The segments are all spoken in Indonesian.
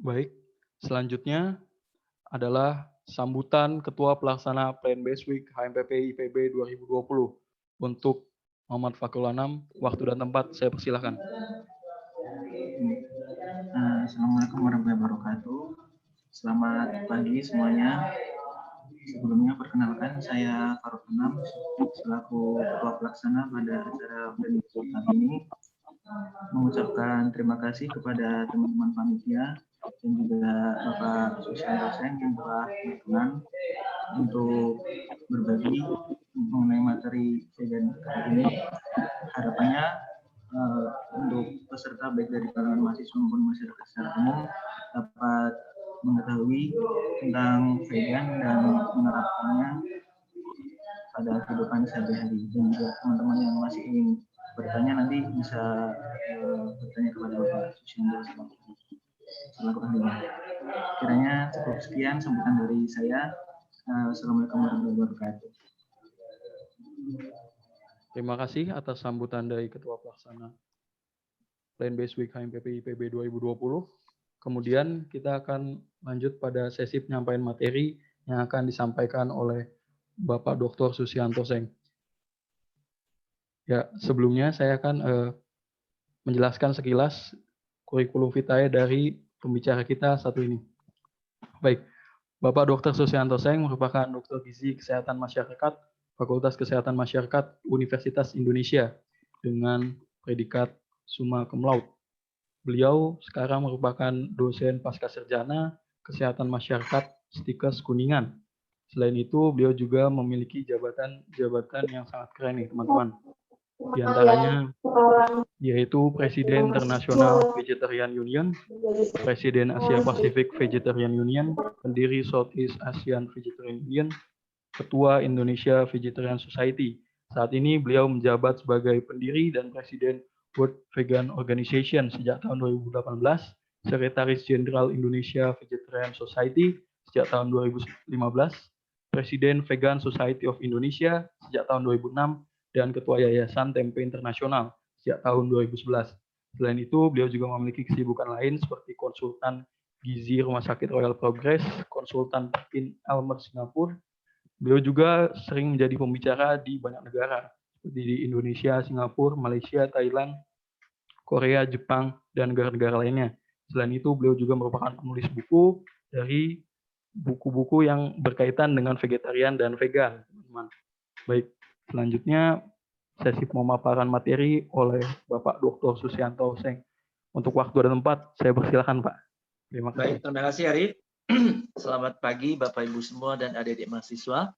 Baik, selanjutnya adalah sambutan Ketua Pelaksana Plan Base Week HMPP IPB 2020 untuk Muhammad Fakhrul Anam. Waktu dan tempat saya persilahkan. Assalamualaikum warahmatullahi wabarakatuh. Selamat pagi semuanya. Sebelumnya perkenalkan, saya Fakhrul Anam selaku Ketua Pelaksana pada acara Plan Base Week kali ini. Mengucapkan terima kasih kepada teman-teman panitia dan juga Bapak Susianto Seng yang telah berkenan untuk berbagi mengenai materi vegan kali ini. Harapannya untuk peserta baik dari kalangan mahasiswa maupun masyarakat secara umum dapat mengetahui tentang vegan dan menerapkannya pada kehidupan sehari-hari. Dan juga teman-teman yang masih ingin bertanya nanti bisa bertanya kepada Bapak Susianto selaku ahlinya. Kiranya cukup sekian sambutan dari saya. Assalamualaikum warahmatullahi wabarakatuh. Terima kasih atas sambutan dari Ketua Pelaksana Plan Base Week HMPP IPB 2020. Kemudian kita akan lanjut pada sesi penyampaian materi yang akan disampaikan oleh Bapak Dr. Susianto Seng. Ya, sebelumnya saya akan menjelaskan sekilas kurikulum vitae dari pembicara kita satu ini. Baik, Bapak Dr. Susianto Seng merupakan Doktor Gizi Kesehatan Masyarakat Fakultas Kesehatan Masyarakat Universitas Indonesia dengan predikat summa cum laude. Beliau sekarang merupakan dosen pascasarjana Kesehatan Masyarakat Stikes Kuningan. Selain itu, beliau juga memiliki jabatan yang sangat keren nih, teman-teman. Di antaranya yaitu Presiden International Vegetarian Union, Presiden Asia Pacific Vegetarian Union, pendiri Southeast Asian Vegetarian Union, Ketua Indonesia Vegetarian Society. Saat ini beliau menjabat sebagai pendiri dan Presiden World Vegan Organization sejak tahun 2018, Sekretaris Jenderal Indonesia Vegetarian Society sejak tahun 2015, Presiden Vegan Society of Indonesia sejak tahun 2006, dan Ketua Yayasan Tempe Internasional sejak tahun 2011. Selain itu, beliau juga memiliki kesibukan lain seperti konsultan gizi Rumah Sakit Royal Progress, konsultan Perkin Elmer Singapura. Beliau juga sering menjadi pembicara di banyak negara, seperti di Indonesia, Singapura, Malaysia, Thailand, Korea, Jepang, dan negara-negara lainnya. Selain itu, beliau juga merupakan penulis buku dari buku-buku yang berkaitan dengan vegetarian dan vegan, teman-teman. Baik, selanjutnya sesi pemaparan materi oleh Bapak Dr. Susianto Seng. Untuk waktu dan tempat, saya persilakan, Pak. Terima kasih. Baik, terima kasih Arif. Selamat pagi Bapak Ibu semua dan adik-adik mahasiswa.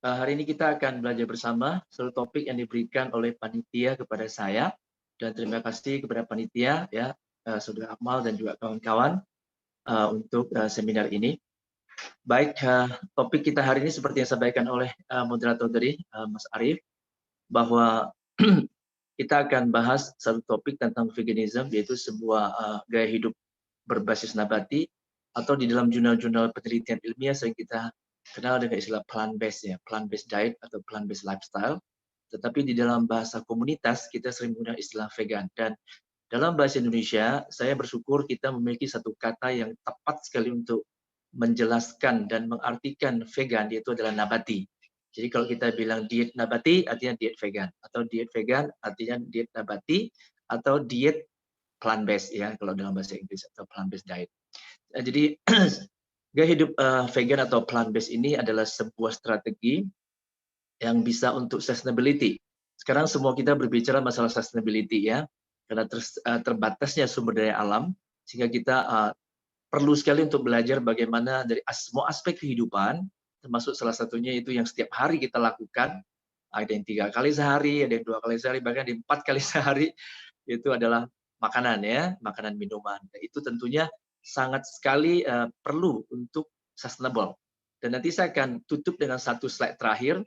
Hari ini kita akan belajar bersama satu topik yang diberikan oleh panitia kepada saya, dan terima kasih kepada panitia ya, Saudara Akmal dan juga kawan-kawan untuk seminar ini. Baik, topik kita hari ini seperti yang disampaikan oleh moderator tadi, Mas Arif, bahwa kita akan bahas satu topik tentang veganism, yaitu sebuah gaya hidup berbasis nabati, atau di dalam jurnal-jurnal penelitian ilmiah sering kita kenal dengan istilah plant-based ya, plant-based diet atau plant-based lifestyle. Tetapi di dalam bahasa komunitas kita sering menggunakan istilah vegan. Dan dalam bahasa Indonesia, saya bersyukur kita memiliki satu kata yang tepat sekali untuk menjelaskan dan mengartikan vegan, yaitu adalah nabati. Jadi kalau kita bilang diet nabati artinya diet vegan, atau diet vegan artinya diet nabati, atau diet plant-based ya kalau dalam bahasa Inggris, atau plant-based diet. Jadi gaya hidup vegan atau plant-based ini adalah sebuah strategi yang bisa untuk sustainability. Sekarang semua kita berbicara masalah sustainability ya, karena terbatasnya sumber daya alam, sehingga kita perlu sekali untuk belajar bagaimana dari semua aspek kehidupan, termasuk salah satunya itu yang setiap hari kita lakukan. Ada yang 3 kali sehari, ada yang 2 kali sehari, bahkan ada yang 4 kali sehari. Itu adalah makanan ya, makanan minuman. Dan itu tentunya sangat sekali perlu untuk sustainable. Dan nanti saya akan tutup dengan satu slide terakhir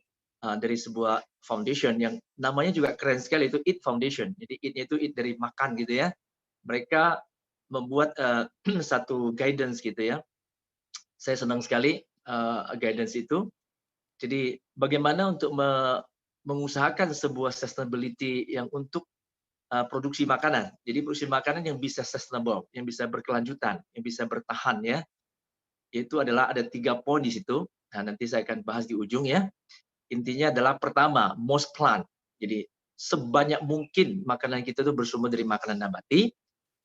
dari sebuah foundation yang namanya juga keren sekali, itu Eat Foundation. Jadi Eat itu Eat dari makan gitu ya. Mereka membuat satu guidance gitu ya. Saya senang sekali guidance itu. Jadi bagaimana untuk mengusahakan sebuah sustainability yang untuk produksi makanan. Jadi produksi makanan yang bisa sustainable, yang bisa berkelanjutan, yang bisa bertahan ya. Itu adalah ada 3 poin di situ. Nah, nanti saya akan bahas di ujung ya. Intinya adalah pertama, most plant. Jadi sebanyak mungkin makanan kita itu bersumber dari makanan nabati.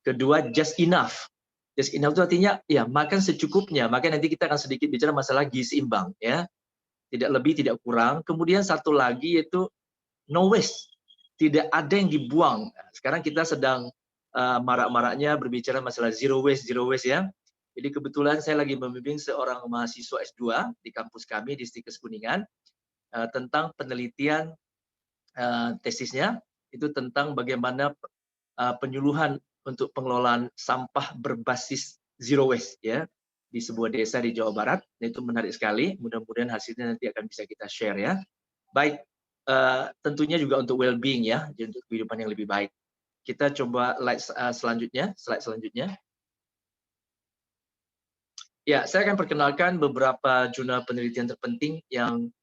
Kedua, just enough. Just enough itu artinya ya makan secukupnya. Makanya nanti kita akan sedikit bicara masalah gizi seimbang ya. Tidak lebih, tidak kurang. Kemudian satu lagi yaitu no waste. Tidak ada yang dibuang. Sekarang kita sedang marak-maraknya berbicara masalah zero waste ya. Jadi kebetulan saya lagi membimbing seorang mahasiswa S2 di kampus kami di Stikes Kuningan tentang penelitian tesisnya itu tentang bagaimana penyuluhan untuk pengelolaan sampah berbasis zero waste ya di sebuah desa di Jawa Barat. Itu menarik sekali. Mudah-mudahan hasilnya nanti akan bisa kita share ya. Baik, tentunya juga untuk well-being ya, untuk kehidupan yang lebih baik. Kita coba slide selanjutnya. Ya, saya akan perkenalkan beberapa jurnal penelitian terpenting yang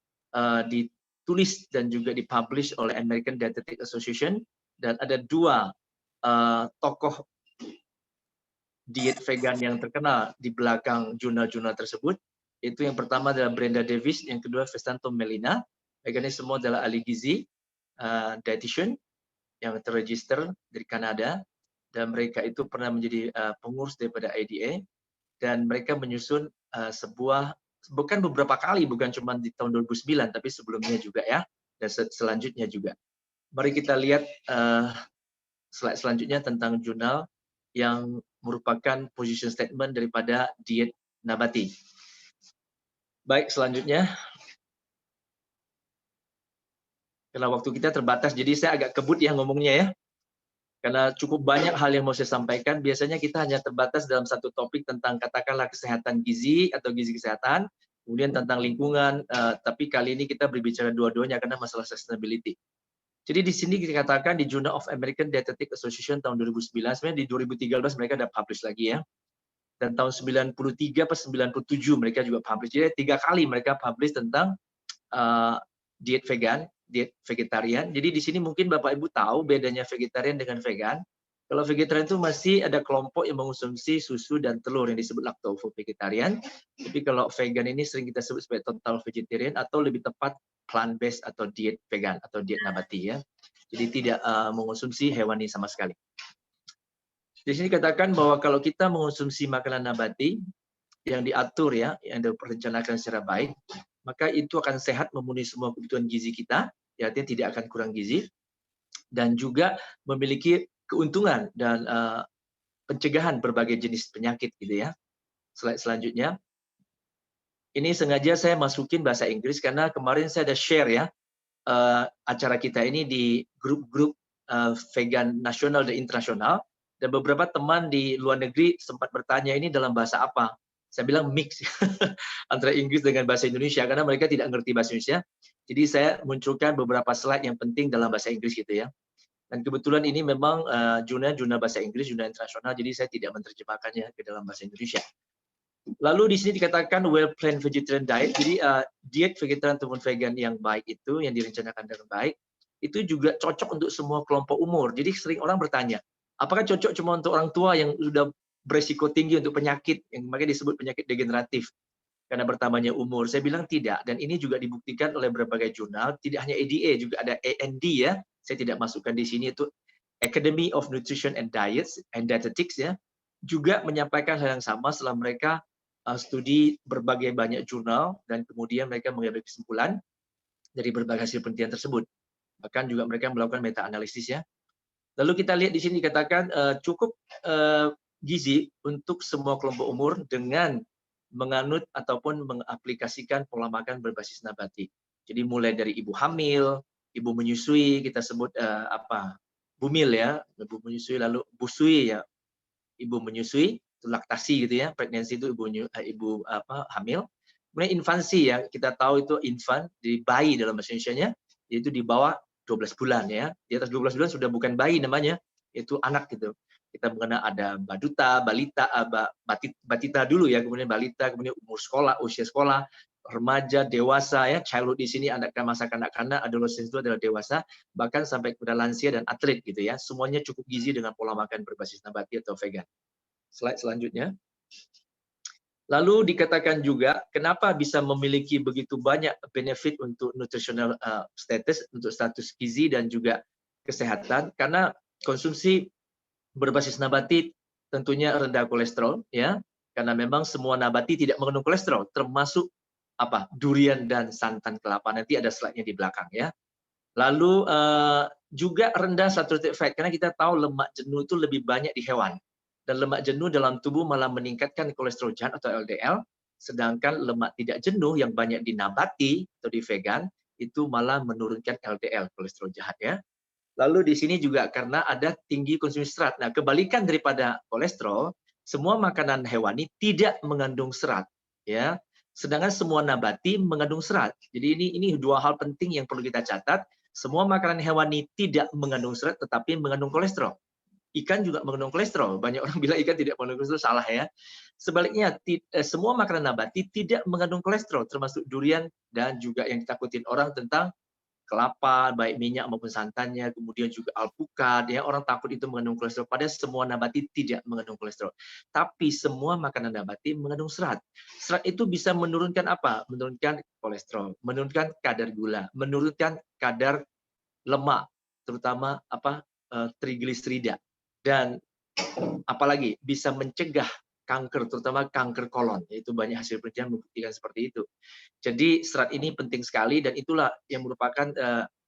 ditulis dan juga dipublish oleh American Dietetic Association, dan ada 2 tokoh diet vegan yang terkenal di belakang jurnal-jurnal tersebut. Itu yang pertama adalah Brenda Davis, yang kedua Festanto Melina. Mereka ini semua adalah ahli gizi, dietitian yang terregister dari Kanada, dan mereka itu pernah menjadi pengurus daripada ADA, dan mereka menyusun bukan beberapa kali, bukan cuma di tahun 2009, tapi sebelumnya juga ya, dan selanjutnya juga. Mari kita lihat slide selanjutnya tentang jurnal yang merupakan position statement daripada diet nabati. Baik, selanjutnya. Karena waktu kita terbatas, jadi saya agak kebut ya ngomongnya ya. Karena cukup banyak hal yang mau saya sampaikan, biasanya kita hanya terbatas dalam satu topik tentang katakanlah kesehatan gizi atau gizi kesehatan, kemudian tentang lingkungan, tapi kali ini kita berbicara dua-duanya karena masalah sustainability. Jadi di sini dikatakan di Journal of American Dietetic Association tahun 2009, sebenarnya di 2013 mereka ada publish lagi ya. Dan tahun 93 pas 97 mereka juga publish. Jadi 3 kali mereka publish tentang diet vegan, diet vegetarian. Jadi di sini mungkin Bapak Ibu tahu bedanya vegetarian dengan vegan. Kalau vegetarian itu masih ada kelompok yang mengonsumsi susu dan telur yang disebut lacto vegetarian. Tapi kalau vegan ini sering kita sebut sebagai total vegetarian atau lebih tepat plant based atau diet vegan atau diet nabati ya. Jadi tidak mengonsumsi hewani sama sekali. Di sini katakan bahwa kalau kita mengonsumsi makanan nabati yang diatur ya, yang direncanakan secara baik, maka itu akan sehat memenuhi semua kebutuhan gizi kita, ya, artinya tidak akan kurang gizi, dan juga memiliki keuntungan dan pencegahan berbagai jenis penyakit gitu ya. Slide selanjutnya. Ini sengaja saya masukin bahasa Inggris karena kemarin saya ada share ya acara kita ini di grup-grup vegan nasional dan internasional, dan beberapa teman di luar negeri sempat bertanya ini dalam bahasa apa. Saya bilang mix antara Inggris dengan bahasa Indonesia karena mereka tidak ngerti bahasa Indonesia. Jadi saya munculkan beberapa slide yang penting dalam bahasa Inggris gitu ya. Dan kebetulan ini memang jurnal bahasa Inggris, jurnal internasional, jadi saya tidak menerjemahkannya ke dalam bahasa Indonesia. Lalu di sini dikatakan well planned vegetarian diet, jadi diet vegetarian ataupun vegan yang baik itu, yang direncanakan dengan baik, itu juga cocok untuk semua kelompok umur. Jadi sering orang bertanya, apakah cocok cuma untuk orang tua yang sudah beresiko tinggi untuk penyakit, yang makanya disebut penyakit degeneratif karena bertambahnya umur? Saya bilang tidak, dan ini juga dibuktikan oleh berbagai jurnal, tidak hanya ADA, juga ada AND ya, saya tidak masukkan di sini, itu Academy of Nutrition and Diets and Dietetics ya, juga menyampaikan hal yang sama setelah mereka studi berbagai banyak jurnal, dan kemudian mereka mengambil kesimpulan dari berbagai hasil penelitian tersebut. Bahkan juga mereka melakukan meta-analisis ya. Lalu kita lihat di sini dikatakan cukup gizi untuk semua kelompok umur dengan menganut ataupun mengaplikasikan pola makan berbasis nabati. Jadi mulai dari ibu hamil, ibu menyusui, kita sebut bumil ya, ibu menyusui, lalu busui ya, ibu menyusui, itu laktasi gitu ya, pregnancy itu ibu hamil. Kemudian infansi ya, kita tahu itu infant, jadi bayi dalam bahasa Indonesianya, yaitu di bawah 12 bulan ya. Di atas 12 bulan sudah bukan bayi namanya, itu anak gitu. Kita mengenal ada baduta, balita, batita dulu ya, kemudian balita, kemudian umur sekolah, usia sekolah, remaja, dewasa ya, childhood di sini ada masa kanak-kanak, adolescence itu adalah dewasa, bahkan sampai kepada lansia dan atlet gitu ya. Semuanya cukup gizi dengan pola makan berbasis nabati atau vegan. Slide selanjutnya. Lalu dikatakan juga kenapa bisa memiliki begitu banyak benefit untuk nutritional status, untuk status gizi dan juga kesehatan, karena konsumsi berbasis nabati tentunya rendah kolesterol ya, karena memang semua nabati tidak mengandung kolesterol, termasuk durian dan santan kelapa. Nanti ada slide-nya di belakang ya. Lalu juga rendah saturated fat, karena kita tahu lemak jenuh itu lebih banyak di hewan. Dan lemak jenuh dalam tubuh malah meningkatkan kolesterol jahat atau LDL, sedangkan lemak tidak jenuh yang banyak di nabati atau di vegan itu malah menurunkan LDL, kolesterol jahat ya. Lalu di sini juga karena ada tinggi konsumsi serat. Nah, kebalikan daripada kolesterol, semua makanan hewani tidak mengandung serat ya. Sedangkan semua nabati mengandung serat. Jadi ini dua hal penting yang perlu kita catat. Semua makanan hewani tidak mengandung serat tetapi mengandung kolesterol. Ikan juga mengandung kolesterol. Banyak orang bilang ikan tidak mengandung kolesterol, salah ya. Sebaliknya, semua makanan nabati tidak mengandung kolesterol, termasuk durian dan juga yang ditakutin orang tentang kelapa, baik minyak maupun santannya, kemudian juga alpukat, ya orang takut itu mengandung kolesterol. Padahal semua nabati tidak mengandung kolesterol. Tapi semua makanan nabati mengandung serat. Serat itu bisa menurunkan apa? Menurunkan kolesterol, menurunkan kadar gula, menurunkan kadar lemak, terutama trigliserida. Dan apalagi bisa mencegah kanker, terutama kanker kolon. Itu banyak hasil penelitian membuktikan seperti itu. Jadi serat ini penting sekali dan itulah yang merupakan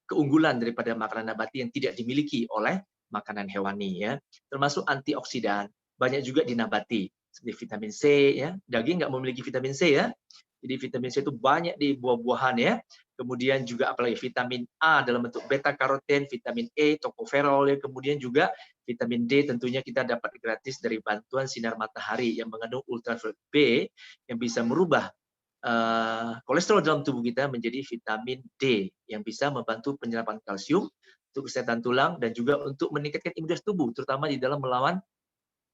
keunggulan daripada makanan nabati yang tidak dimiliki oleh makanan hewani ya. Termasuk antioksidan, banyak juga di nabati seperti vitamin C ya. Daging nggak memiliki vitamin C ya. Jadi vitamin C itu banyak di buah-buahan ya. Kemudian juga apalagi vitamin A dalam bentuk beta karoten, vitamin E, tocopherol ya. Kemudian juga vitamin D tentunya kita dapat gratis dari bantuan sinar matahari yang mengandung ultraviolet B yang bisa merubah kolesterol dalam tubuh kita menjadi vitamin D yang bisa membantu penyerapan kalsium untuk kesehatan tulang dan juga untuk meningkatkan imunitas tubuh, terutama di dalam melawan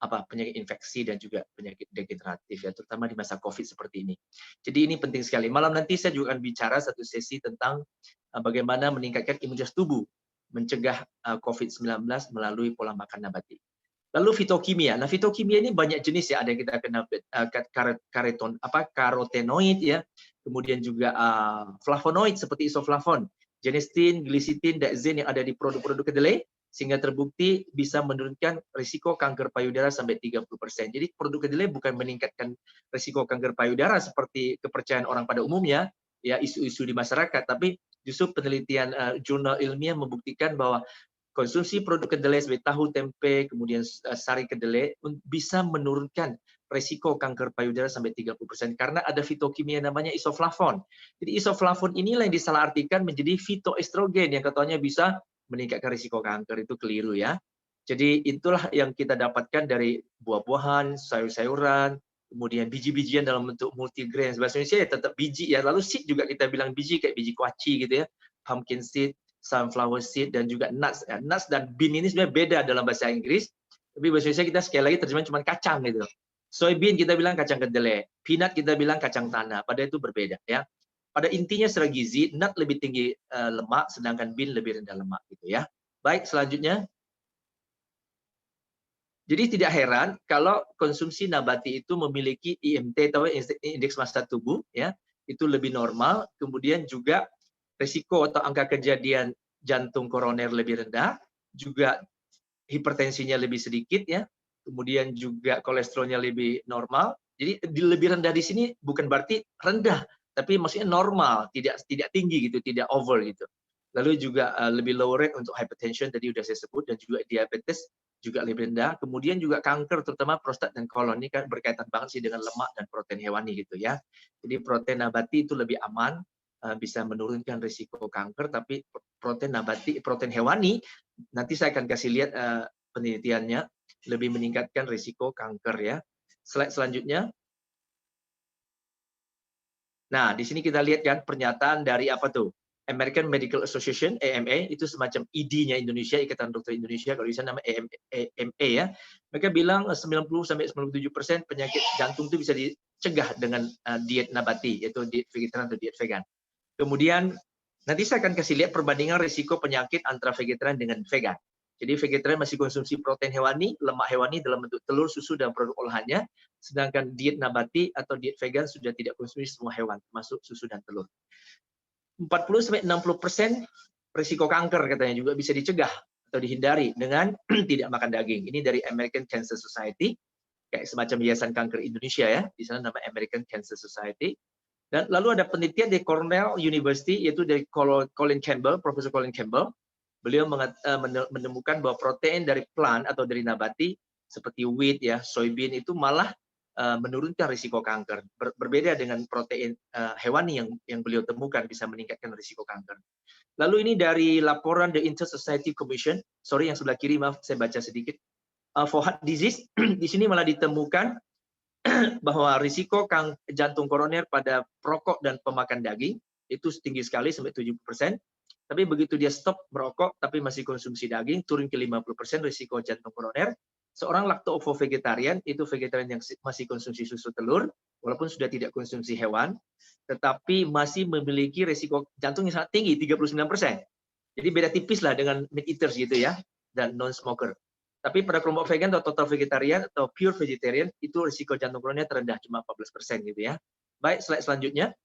penyakit infeksi dan juga penyakit degeneratif ya, terutama di masa COVID seperti ini. Jadi ini penting sekali. Malam nanti saya juga akan bicara satu sesi tentang bagaimana meningkatkan imunitas tubuh, mencegah COVID-19 melalui pola makan nabati. Lalu fitokimia. Nah, fitokimia ini banyak jenis ya. Ada yang kita kenal karotenoid ya. Kemudian juga flavonoid seperti isoflavon, genestin, glisitin, daxin yang ada di produk-produk kedelai sehingga terbukti bisa menurunkan risiko kanker payudara sampai 30%. Jadi produk kedelai bukan meningkatkan risiko kanker payudara seperti kepercayaan orang pada umumnya, ya isu-isu di masyarakat, tapi justru penelitian jurnal ilmiah membuktikan bahwa konsumsi produk kedelai seperti tahu, tempe, kemudian sari kedelai bisa menurunkan risiko kanker payudara sampai 30% karena ada fitokimia namanya isoflavon. Jadi isoflavon inilah yang disalahartikan menjadi fitoestrogen yang katanya bisa meningkatkan risiko kanker. Itu keliru ya. Jadi itulah yang kita dapatkan dari buah-buahan, sayur-sayuran, kemudian biji-bijian dalam bentuk multigrain. Bahasa Indonesia ya tetap biji ya. Lalu seed juga kita bilang biji kayak biji kuaci gitu ya. Pumpkin seed, sunflower seed, dan juga nuts. Ya, nuts dan bean ini sebenarnya beda dalam bahasa Inggris. Tapi bahasa Indonesia kita sekali lagi terjemahan cuma kacang gitu. Soybean kita bilang kacang kedelai. Peanut kita bilang kacang tanah. Padahal itu berbeda ya. Pada intinya secara gizi, nut lebih tinggi lemak, sedangkan bean lebih rendah lemak gitu ya. Baik, selanjutnya. Jadi tidak heran kalau konsumsi nabati itu memiliki IMT atau indeks massa tubuh ya, itu lebih normal, kemudian juga risiko atau angka kejadian jantung koroner lebih rendah, juga hipertensinya lebih sedikit ya, kemudian juga kolesterolnya lebih normal. Jadi lebih rendah di sini bukan berarti rendah, tapi maksudnya normal, tidak tinggi gitu, tidak over gitu. Lalu juga lebih low rate untuk hypertension tadi sudah saya sebut, dan juga diabetes juga lebih rendah. Kemudian juga kanker terutama prostat dan kolon ini kan berkaitan banget sih dengan lemak dan protein hewani gitu ya. Jadi protein nabati itu lebih aman, bisa menurunkan risiko kanker, tapi protein nabati, protein hewani nanti saya akan kasih lihat penelitiannya lebih meningkatkan risiko kanker ya. Slide selanjutnya. Nah, di sini kita lihat kan pernyataan dari apa tuh? Medical Association (AMA), itu semacam ID-nya Indonesia, Ikatan Dokter Indonesia, kalau di sana nama AMA ya. Mereka bilang 90-97% penyakit jantung itu bisa dicegah dengan diet nabati, yaitu diet vegetarian atau diet vegan. Kemudian nanti saya akan kasih lihat perbandingan risiko penyakit antara vegetarian dengan vegan. Jadi vegetarian masih konsumsi protein hewani, lemak hewani dalam bentuk telur, susu, dan produk olahannya. Sedangkan diet nabati atau diet vegan sudah tidak konsumsi semua hewan, termasuk susu dan telur. 40-60% risiko kanker katanya juga bisa dicegah atau dihindari dengan tidak makan daging. Ini dari American Cancer Society, kayak semacam Yayasan Kanker Indonesia ya, di sana nama American Cancer Society. Dan lalu ada penelitian dari Cornell University, yaitu dari Colin Campbell, Profesor Colin Campbell. Beliau menemukan bahwa protein dari plant atau dari nabati seperti wheat ya, soybean itu malah menurunkan risiko kanker. Berbeda dengan protein hewani yang beliau temukan bisa meningkatkan risiko kanker. Lalu ini dari laporan The Inter-Society Commission, sorry yang sebelah kiri, maaf saya baca sedikit. For heart disease, di sini malah ditemukan bahwa risiko jantung koroner pada perokok dan pemakan daging itu tinggi sekali sampai 70%. Tapi begitu dia stop merokok tapi masih konsumsi daging, turun ke 50% risiko jantung koroner. Seorang lacto-ovo-vegetarian itu vegetarian yang masih konsumsi susu telur, walaupun sudah tidak konsumsi hewan, tetapi masih memiliki risiko jantung yang sangat tinggi, 39%. Jadi beda tipis lah dengan meat eaters gitu ya, dan non-smoker. Tapi pada kelompok vegan atau total vegetarian atau pure vegetarian, itu risiko jantung koroner terendah, cuma 14% gitu ya. Baik, slide selanjutnya.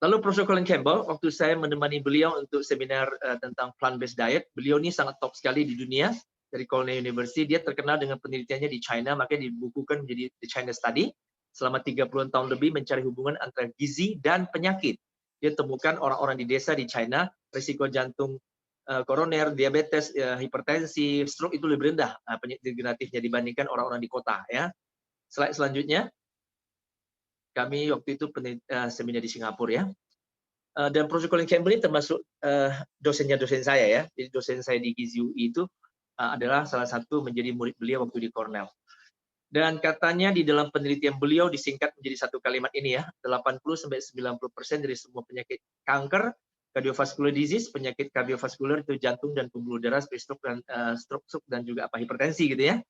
Lalu Profesor Colin Campbell, waktu saya menemani beliau untuk seminar tentang plant-based diet, beliau ini sangat top sekali di dunia, dari Cornell University. Dia terkenal dengan penelitiannya di China, makanya dibukukan menjadi The China Study. Selama 30 tahun lebih mencari hubungan antara gizi dan penyakit. Dia temukan orang-orang di desa di China, risiko jantung koroner, diabetes, hipertensi, stroke itu lebih rendah penyakit degeneratifnya dibandingkan orang-orang di kota. Ya. Slide selanjutnya. Kami waktu itu seminar di Singapura ya. Dan Profesor Colin Campbell ini termasuk dosen saya ya. Jadi dosen saya di Gizi UI itu adalah salah satu menjadi murid beliau waktu di Cornell. Dan katanya di dalam penelitian beliau disingkat menjadi satu kalimat ini ya, 80-90% dari semua penyakit kanker, cardiovascular disease, penyakit kardiovaskular itu jantung dan pembuluh darah, stroke dan juga hipertensi gitu ya.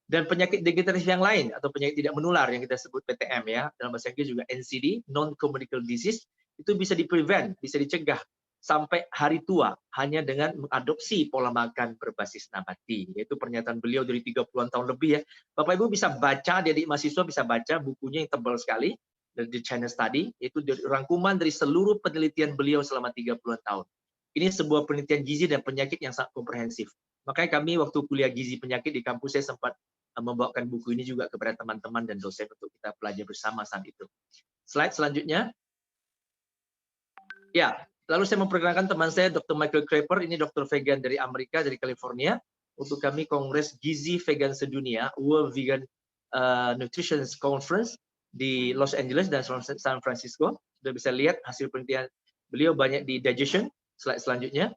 Dan penyakit degeneratif yang lain atau penyakit tidak menular yang kita sebut PTM ya, dalam bahasa Inggris juga NCD, non-communicable disease, itu bisa di-prevent, bisa dicegah sampai hari tua hanya dengan mengadopsi pola makan berbasis nabati. Yaitu pernyataan beliau dari 30-an tahun lebih ya. Bapak Ibu bisa baca, adik mahasiswa bisa baca bukunya yang tebal sekali dari The China Study, itu rangkuman dari seluruh penelitian beliau selama 30-an tahun. Ini sebuah penelitian gizi dan penyakit yang sangat komprehensif. Makanya kami waktu kuliah gizi penyakit di kampus saya sempat membawakan buku ini juga kepada teman-teman dan dosen untuk kita pelajari bersama saat itu. Slide selanjutnya. Ya, lalu saya memperkenalkan teman saya, Dr. Michael Kraper, ini dokter vegan dari Amerika, dari California. Untuk kami Kongres Gizi Vegan Sedunia, World Vegan Nutrition Conference di Los Angeles dan San Francisco. Sudah bisa lihat hasil penelitian beliau banyak di digestion. Slide selanjutnya.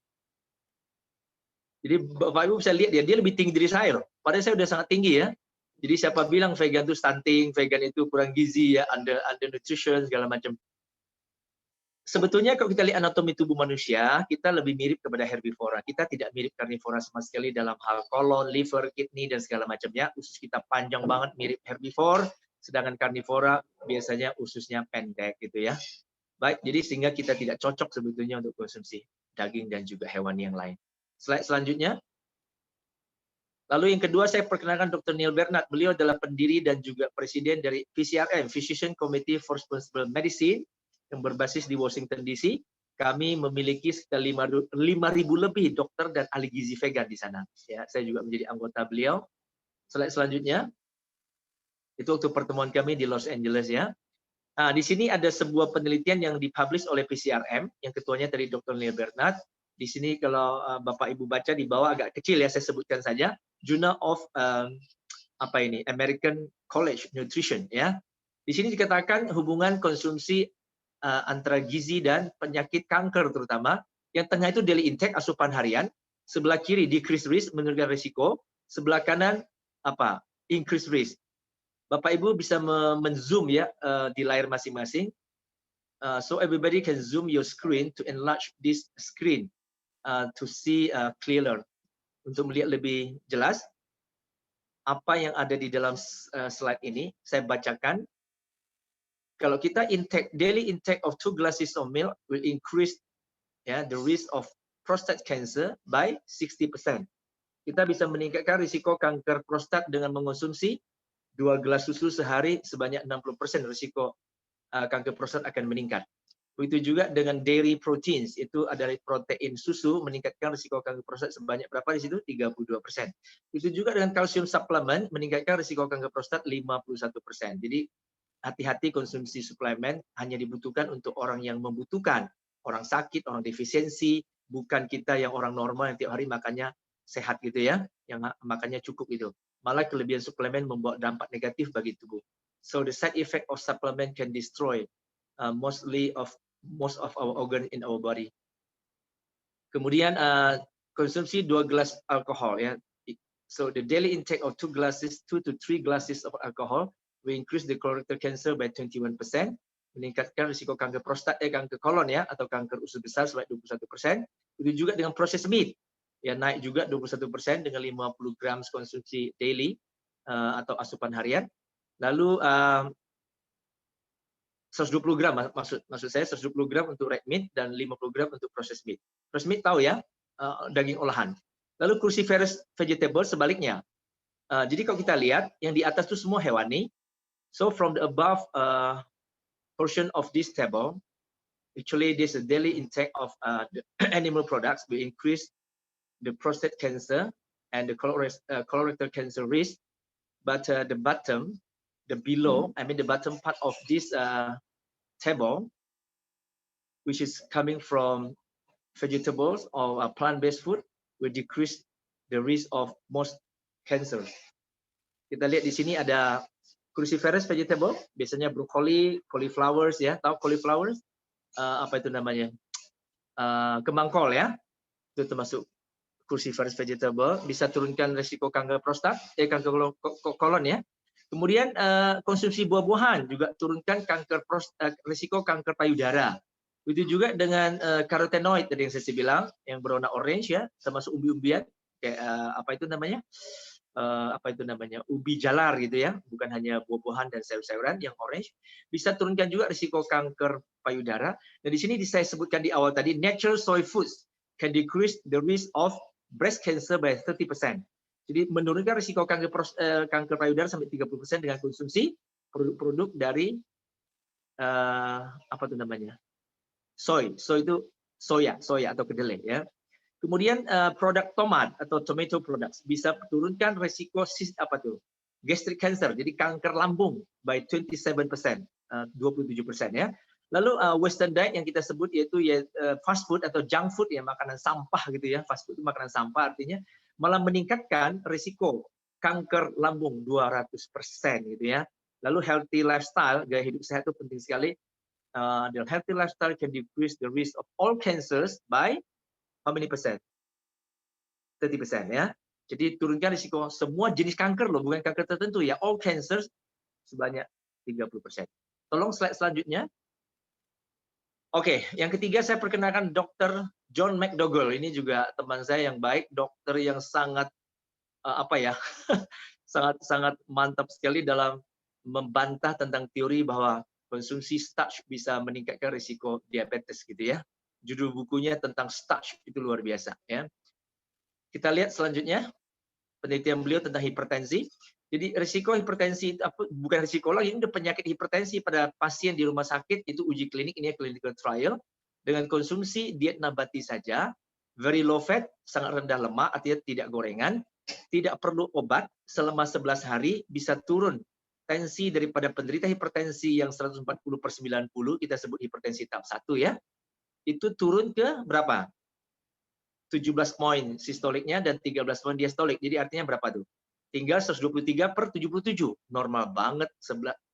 Jadi Bapak Ibu bisa lihat dia lebih tinggi dari saya loh. Padahal saya udah sangat tinggi ya. Jadi siapa bilang vegan itu stunting, vegan itu kurang gizi ya, under nutrition segala macam. Sebetulnya kalau kita lihat anatomi tubuh manusia, kita lebih mirip kepada herbivora. Kita tidak mirip karnivora sama sekali dalam hal kolon, liver, kidney dan segala macamnya. Usus kita panjang banget mirip herbivore, sedangkan karnivora biasanya ususnya pendek gitu ya. Baik, jadi sehingga kita tidak cocok sebetulnya untuk konsumsi daging dan juga hewan yang lain. Slide selanjutnya. Lalu yang kedua saya perkenalkan Dr. Neil Bernard. Beliau adalah pendiri dan juga presiden dari PCRM, Physician Committee for Responsible Medicine, yang berbasis di Washington DC. Kami memiliki sekitar 5.000 lebih dokter dan ahli gizi vegan di sana. Ya, saya juga menjadi anggota beliau. Slide selanjutnya. Itu waktu pertemuan kami di Los Angeles ya. Nah, di sini ada sebuah penelitian yang dipublish oleh PCRM, yang ketuanya dari Dr. Neil Bernard. Di sini kalau Bapak Ibu baca di bawah agak kecil ya, saya sebutkan saja. Journal of American College Nutrition ya. Di sini dikatakan hubungan konsumsi antara gizi dan penyakit kanker terutama. Yang tengah itu daily intake, asupan harian. Sebelah kiri decrease risk, menurunkan risiko. Sebelah kanan increase risk. Bapak Ibu bisa men-zoom ya di layar masing-masing. So everybody can zoom your screen to enlarge this screen to see clearer. Untuk melihat lebih jelas apa yang ada di dalam slide ini, saya bacakan. Kalau kita daily intake of 2 glasses of milk will increase the risk of prostate cancer by 60%. Kita bisa meningkatkan risiko kanker prostat dengan mengonsumsi 2 gelas susu sehari sebanyak 60% risiko kanker prostat akan meningkat. Begitu juga dengan dairy proteins, itu ada protein susu meningkatkan risiko kanker prostat sebanyak berapa di situ? 32%. Itu juga dengan kalsium suplemen meningkatkan risiko kanker prostat 51%. Jadi hati-hati konsumsi suplemen hanya dibutuhkan untuk orang yang membutuhkan, orang sakit, orang defisiensi, bukan kita yang orang normal yang tiap hari makannya sehat gitu ya, yang makannya cukup itu. Malah kelebihan suplemen membawa dampak negatif bagi tubuh. So the side effect of supplement can destroy most of our organ in our body. Kemudian konsumsi 2 gelas alkohol ya. So the daily intake of 2 to 3 glasses of alcohol will increase the colorectal cancer by 21%, meningkatkan risiko kanker prostat, kanker kolon ya, atau kanker usus besar sebanyak 21%. Itu juga dengan processed meat, ya naik juga 21% dengan 50 gram konsumsi daily atau asupan harian. Lalu 120 gram, maksud saya 120 gram untuk red meat dan 50 gram untuk processed meat. Processed meat tahu ya, daging olahan. Lalu cruciferous vegetable sebaliknya. Jadi kalau kita lihat, yang di atas itu semua hewani. So from the above portion of this table, actually this is daily intake of the animal products will increase the prostate cancer and the colorectal cancer risk. But the bottom, the bottom part of this table, which is coming from vegetables or plant-based food, will decrease the risk of most cancer. Kita lihat di sini ada cruciferous vegetable, biasanya broccoli, cauliflowers ya, tahu cauliflowers? Apa itu namanya? Kembang kol ya, itu termasuk cruciferous vegetable, bisa turunkan risiko kanker prostat, kanker kolon ya. Kemudian konsumsi buah-buahan juga turunkan risiko kanker payudara. Itu juga dengan karotenoid tadi yang saya bilang, yang berwarna orange ya, termasuk umbi-umbian, kayak ubi jalar gitu ya, bukan hanya buah-buahan dan sayur-sayuran yang orange, bisa turunkan juga risiko kanker payudara. Dan di sini saya sebutkan di awal tadi, natural soy foods can decrease the risk of breast cancer by 30%. Jadi menurunkan risiko kanker payudara sampai 30% dengan konsumsi produk-produk dari soy itu soya atau kedelai ya. Kemudian produk tomat atau tomato products bisa turunkan risiko gastric cancer, jadi kanker lambung by 27%, 27% ya. Lalu western diet yang kita sebut yaitu fast food atau junk food ya, makanan sampah gitu ya. Fast food itu makanan sampah, artinya malah meningkatkan risiko kanker lambung 200% gitu ya. Lalu healthy lifestyle, gaya hidup sehat itu penting sekali. The healthy lifestyle can decrease the risk of all cancers by how many percent? 30% ya. Jadi turunkan risiko semua jenis kanker loh, bukan kanker tertentu ya. All cancers sebanyak 30%. Tolong slide selanjutnya. Oke, yang ketiga saya perkenalkan Dr. John McDougall. Ini juga teman saya yang baik, dokter yang sangat sangat mantap sekali dalam membantah tentang teori bahwa konsumsi starch bisa meningkatkan risiko diabetes gitu ya. Judul bukunya tentang starch itu luar biasa ya. Kita lihat selanjutnya penelitian beliau tentang hipertensi. Jadi risiko hipertensi bukan risiko lagi, ini penyakit hipertensi pada pasien di rumah sakit itu uji klinik, ini clinical trial dengan konsumsi diet nabati saja, very low fat, sangat rendah lemak, artinya tidak gorengan, tidak perlu obat selama 11 hari bisa turun tensi daripada penderita hipertensi yang 140/90, kita sebut hipertensi tahap 1 ya. Itu turun ke berapa? 17 poin sistoliknya dan 13 poin diastolik. Jadi artinya berapa tuh? Tinggal 123/77. Normal banget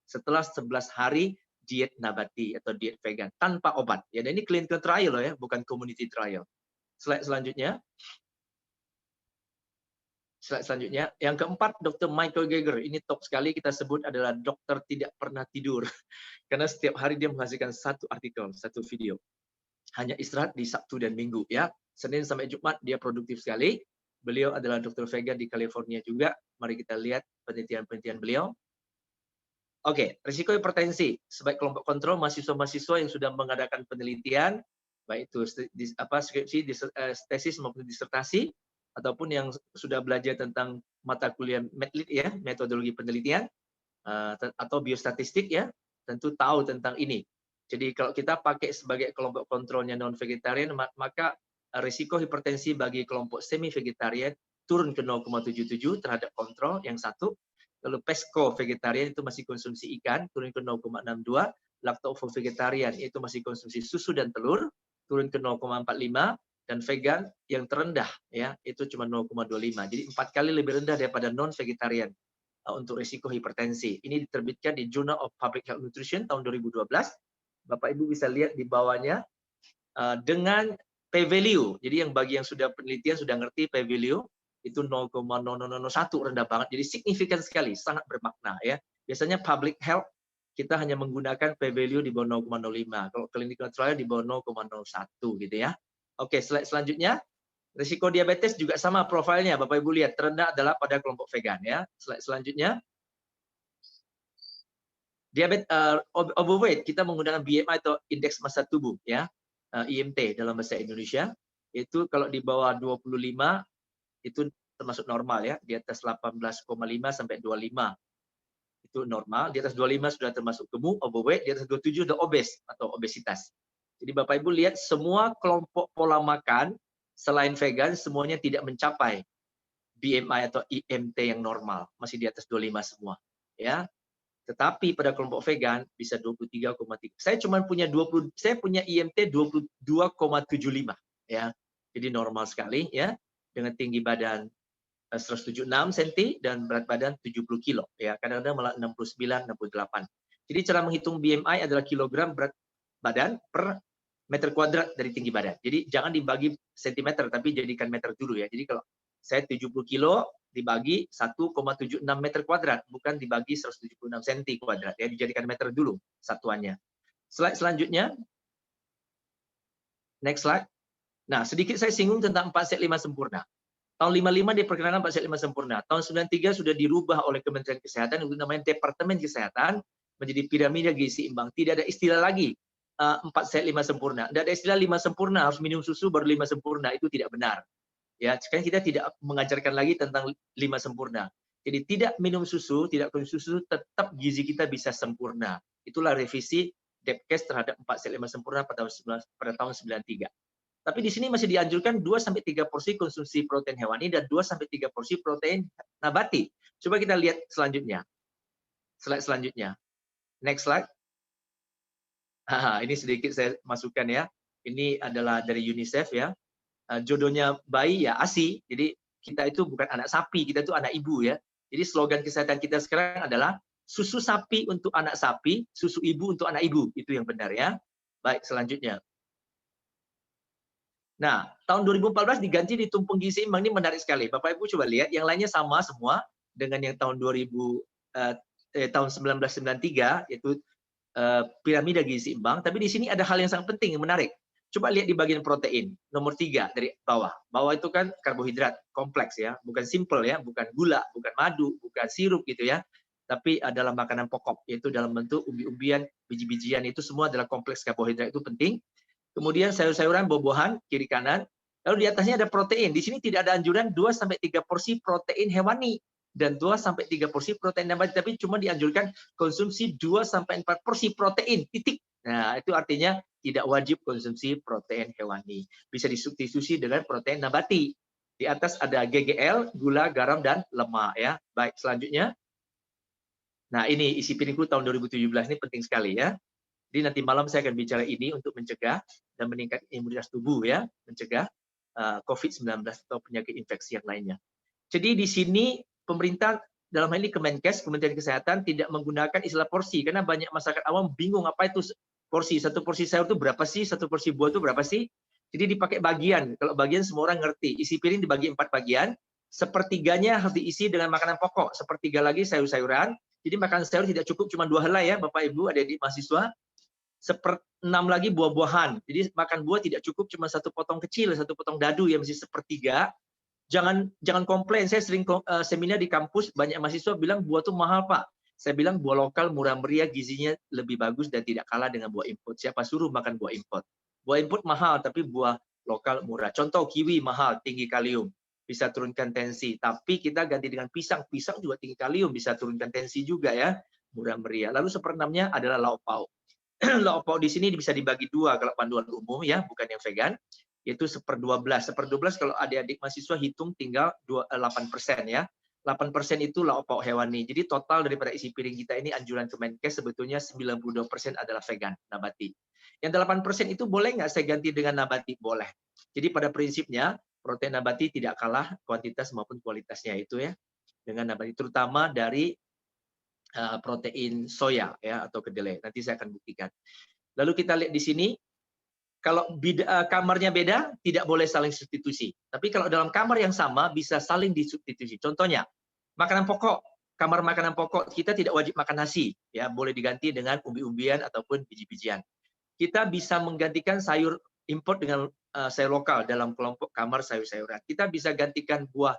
setelah 11 hari diet nabati atau diet vegan tanpa obat. Ya, dan ini clinical trial loh ya, bukan community trial. Slide selanjutnya. Slide selanjutnya. Yang keempat, Dr. Michael Greger. Ini top sekali kita sebut adalah dokter tidak pernah tidur. Karena setiap hari dia menghasilkan satu artikel, satu video. Hanya istirahat di Sabtu dan Minggu ya. Senin sampai Jumat dia produktif sekali. Beliau adalah Dr. Vega di California juga. Mari kita lihat penelitian-penelitian beliau. Oke, risiko hipertensi. Sebagai kelompok kontrol, mahasiswa-mahasiswa yang sudah mengadakan penelitian, baik itu skripsi, tesis maupun disertasi, ataupun yang sudah belajar tentang mata kuliah METLIT ya, metodologi penelitian, atau biostatistik ya, tentu tahu tentang ini. Jadi kalau kita pakai sebagai kelompok kontrolnya non-vegetarian, maka risiko hipertensi bagi kelompok semi-vegetarian turun ke 0,77 terhadap kontrol yang satu. Lalu pesco vegetarian itu masih konsumsi ikan, turun ke 0,62. Lacto-ovo vegetarian itu masih konsumsi susu dan telur, turun ke 0,45. Dan vegan yang terendah ya itu cuma 0,25. Jadi 4 kali lebih rendah daripada non-vegetarian untuk risiko hipertensi. Ini diterbitkan di Journal of Public Health Nutrition tahun 2012. Bapak Ibu bisa lihat di bawahnya dengan p-value. Jadi bagi yang sudah penelitian sudah ngerti p-value itu 0,0001 rendah banget. Jadi signifikan sekali, sangat bermakna ya. Biasanya public health kita hanya menggunakan p-value di bawah 0,05. Kalau clinical trial di bawah 0,01 gitu ya. Oke, slide selanjutnya. Risiko diabetes juga sama profilnya. Bapak Ibu lihat, terendah adalah pada kelompok vegan ya. Slide selanjutnya. Diabetes overweight, kita menggunakan BMI atau indeks massa tubuh ya. IMT dalam bahasa Indonesia. Itu kalau di bawah 25 itu termasuk normal ya. Di atas 18,5 sampai 25 itu normal. Di atas 25 sudah termasuk gemuk, overweight. Di atas 27 sudah obes atau obesitas. Jadi Bapak Ibu lihat semua kelompok pola makan selain vegan semuanya tidak mencapai BMI atau IMT yang normal, masih di atas 25 semua, ya. Tetapi pada kelompok vegan bisa 23,3. Saya cuma punya IMT 22,75, ya. Jadi normal sekali, ya, dengan tinggi badan 176 cm dan berat badan 70 kilo, ya. Kadang-kadang malah 69, 68. Jadi cara menghitung BMI adalah kilogram berat badan per meter kuadrat dari tinggi badan. Jadi jangan dibagi sentimeter, tapi jadikan meter dulu ya. Jadi kalau saya 70 kilo dibagi 1,76 meter kuadrat, bukan dibagi 176 cm kuadrat ya, dijadikan meter dulu satuannya. Slide selanjutnya. Next slide. Nah, sedikit saya singgung tentang 4 set 5 sempurna. Tahun 55 diperkenalkan 4 set 5 sempurna. Tahun 93 sudah dirubah oleh Kementerian Kesehatan, itu namanya Departemen Kesehatan, menjadi piramida gizi seimbang. Tidak ada istilah lagi 4 set 5 sempurna. Tidak ada istilah 5 sempurna, harus minum susu baru 5 sempurna. Itu tidak benar. Ya, sekarang kita tidak mengajarkan lagi tentang 5 sempurna. Jadi tidak minum susu, tidak konsumsi susu, tetap gizi kita bisa sempurna. Itulah revisi Depkes terhadap 4 set 5 sempurna pada tahun 93. Tapi di sini masih dianjurkan 2-3 porsi konsumsi protein hewani dan 2-3 porsi protein nabati. Coba kita lihat selanjutnya. Slide selanjutnya. Next slide. Ini sedikit saya masukkan ya. Ini adalah dari UNICEF ya. Jodohnya bayi ya ASI. Jadi kita itu bukan anak sapi, kita itu anak ibu ya. Jadi slogan kesehatan kita sekarang adalah susu sapi untuk anak sapi, susu ibu untuk anak ibu. Itu yang benar ya. Baik, selanjutnya. Nah, tahun 2014 diganti di tumpeng gizi seimbang. Ini menarik sekali. Bapak Ibu coba lihat, yang lainnya sama semua dengan yang tahun 1993 yaitu piramida gizi seimbang, tapi di sini ada hal yang sangat penting yang menarik. Coba lihat di bagian protein, nomor 3 dari bawah. Bawah itu kan karbohidrat kompleks ya, bukan simple ya, bukan gula, bukan madu, bukan sirup gitu ya, tapi adalah makanan pokok, yaitu dalam bentuk umbi-umbian, biji-bijian, itu semua adalah kompleks karbohidrat, itu penting. Kemudian sayur-sayuran, buah-buahan, kiri kanan. Lalu di atasnya ada protein. Di sini tidak ada anjuran 2-3 porsi protein hewani dan 2-3 porsi protein nabati, tapi cuma dianjurkan konsumsi 2-4 porsi protein, titik. Nah, itu artinya tidak wajib konsumsi protein hewani. Bisa disubstitusi dengan protein nabati. Di atas ada GGL, gula, garam, dan lemak ya. Baik, selanjutnya. Nah, ini isi piringku tahun 2017 ini penting sekali ya. Jadi nanti malam saya akan bicara ini untuk mencegah dan meningkatkan imunitas tubuh ya, mencegah COVID-19 atau penyakit infeksi yang lainnya. Jadi di sini pemerintah dalam hal ini Kemenkes, Kementerian Kesehatan tidak menggunakan istilah porsi karena banyak masyarakat awam bingung apa itu porsi. Satu porsi sayur itu berapa sih? Satu porsi buah itu berapa sih? Jadi dipakai bagian. Kalau bagian semua orang ngerti. Isi piring dibagi 4 bagian. sepertiganya harus diisi dengan makanan pokok, sepertiga lagi sayur-sayuran. Jadi makan sayur tidak cukup cuma 2 helai ya Bapak Ibu, adik-adik mahasiswa. 1/6 lagi buah-buahan. Jadi makan buah tidak cukup cuma 1 potong kecil, 1 potong dadu ya, mesti sepertiga. Jangan komplain. Saya sering seminar di kampus, banyak mahasiswa bilang buah tuh mahal Pak. Saya bilang buah lokal murah meriah, gizinya lebih bagus dan tidak kalah dengan buah import. Siapa suruh makan buah import? Buah import mahal, tapi buah lokal murah. Contoh kiwi mahal, tinggi kalium, bisa turunkan tensi. Tapi kita ganti dengan pisang. Pisang juga tinggi kalium, bisa turunkan tensi juga ya. Murah meriah. Lalu 1/6-nya adalah lauk pauk. Lauk pauk di sini bisa dibagi 2 kalau panduan umum ya, bukan yang vegan, yaitu 1/12. 1/12 kalau adik-adik mahasiswa hitung tinggal 8% ya. 8% itu lauk pauk hewani. Jadi total daripada isi piring kita ini anjuran Kemenkes sebetulnya 92% adalah vegan, nabati. Yang 8% itu boleh nggak saya ganti dengan nabati? Boleh. Jadi pada prinsipnya protein nabati tidak kalah kuantitas maupun kualitasnya itu ya dengan nabati, terutama dari protein soya ya atau kedelai. Nanti saya akan buktikan. Lalu kita lihat di sini, kalau kamarnya beda, tidak boleh saling substitusi. Tapi kalau dalam kamar yang sama, bisa saling disubstitusi. Contohnya, makanan pokok. Kamar makanan pokok, kita tidak wajib makan nasi. Ya, boleh diganti dengan umbi-umbian ataupun biji-bijian. Kita bisa menggantikan sayur import dengan sayur lokal dalam kelompok kamar sayur-sayuran. Kita bisa gantikan buah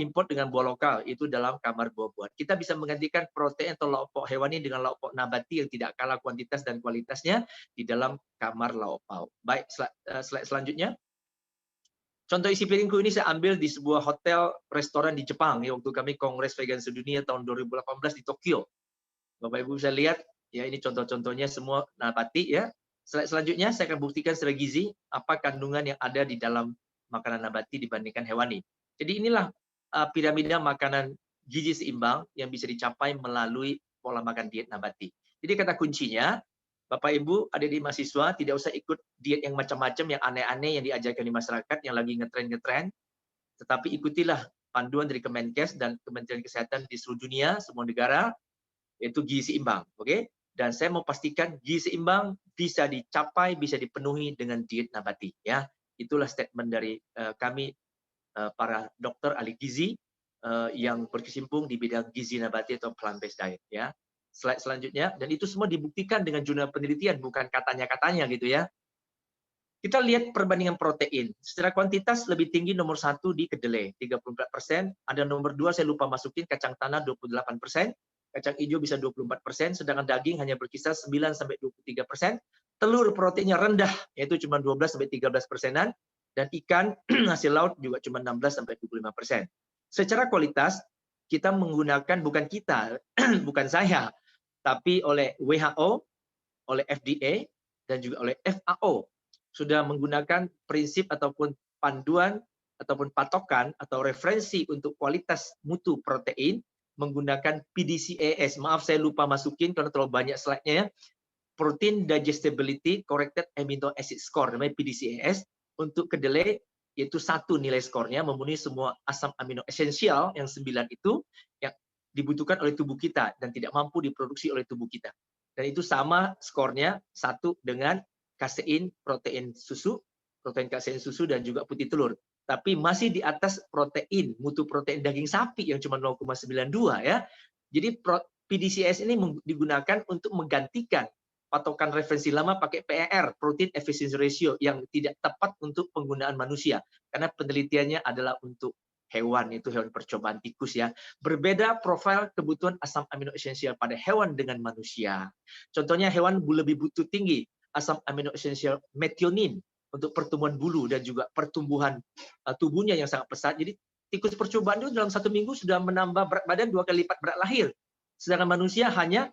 import dengan buah lokal, itu dalam kamar buah-buahan. Kita bisa menggantikan protein atau lauk pauk hewani dengan lauk pauk nabati yang tidak kalah kuantitas dan kualitasnya di dalam kamar lauk pauk. Baik, slide selanjutnya. Contoh isi piringku ini saya ambil di sebuah hotel restoran di Jepang ya, waktu kami Kongres Vegan Sedunia tahun 2018 di Tokyo. Bapak Ibu bisa lihat ya, ini contoh-contohnya semua nabati ya. Slide selanjutnya saya akan buktikan secara gizi apa kandungan yang ada di dalam makanan nabati dibandingkan hewani. Jadi inilah piramida makanan gizi seimbang yang bisa dicapai melalui pola makan diet nabati. Jadi kata kuncinya, Bapak Ibu adik-adik mahasiswa tidak usah ikut diet yang macam-macam, yang aneh-aneh yang diajarkan di masyarakat yang lagi ngetren-ngetren, tetapi ikutilah panduan dari Kemenkes dan Kementerian Kesehatan di seluruh dunia, semua negara, yaitu gizi seimbang. Oke? Dan saya mau pastikan gizi seimbang bisa dicapai, bisa dipenuhi dengan diet nabati. Ya, itulah statement dari kami para dokter ahli gizi yang berkecimpung di bidang gizi nabati atau plant-based diet ya. Slide selanjutnya, dan itu semua dibuktikan dengan jurnal penelitian, bukan katanya-katanya gitu ya. Kita lihat perbandingan protein. Secara kuantitas lebih tinggi nomor 1 di kedelai, 34%. Ada nomor 2 saya lupa masukin, kacang tanah 28%, kacang hijau bisa 24%, sedangkan daging hanya berkisar 9-23%. Telur proteinnya rendah, yaitu cuma 12-13%-an, dan ikan hasil laut juga cuma 16-25%. Secara kualitas, kita menggunakan, bukan kita, bukan saya, tapi oleh WHO, oleh FDA, dan juga oleh FAO, sudah menggunakan prinsip ataupun panduan ataupun patokan atau referensi untuk kualitas mutu protein menggunakan PDCAS. Maaf saya lupa masukin karena terlalu banyak slide-nya ya. Protein Digestibility Corrected Amino Acid Score, namanya PDCAS. Untuk kedelai, yaitu 1 nilai skornya, memenuhi semua asam amino esensial yang 9 itu yang dibutuhkan oleh tubuh kita dan tidak mampu diproduksi oleh tubuh kita. Dan itu sama skornya 1 dengan kasein protein susu, dan juga putih telur. Tapi masih di atas protein, mutu protein daging sapi yang cuma 0,92 ya. Jadi PDCAS ini digunakan untuk menggantikan patokan referensi lama pakai PER, Protein Efficiency Ratio, yang tidak tepat untuk penggunaan manusia. Karena penelitiannya adalah untuk hewan, itu hewan percobaan tikus ya. Berbeda profil kebutuhan asam amino esensial pada hewan dengan manusia. Contohnya hewan lebih butuh tinggi asam amino esensial metionin untuk pertumbuhan bulu dan juga pertumbuhan tubuhnya yang sangat pesat. Jadi tikus percobaan itu dalam 1 minggu sudah menambah berat badan 2 kali lipat berat lahir. Sedangkan manusia hanya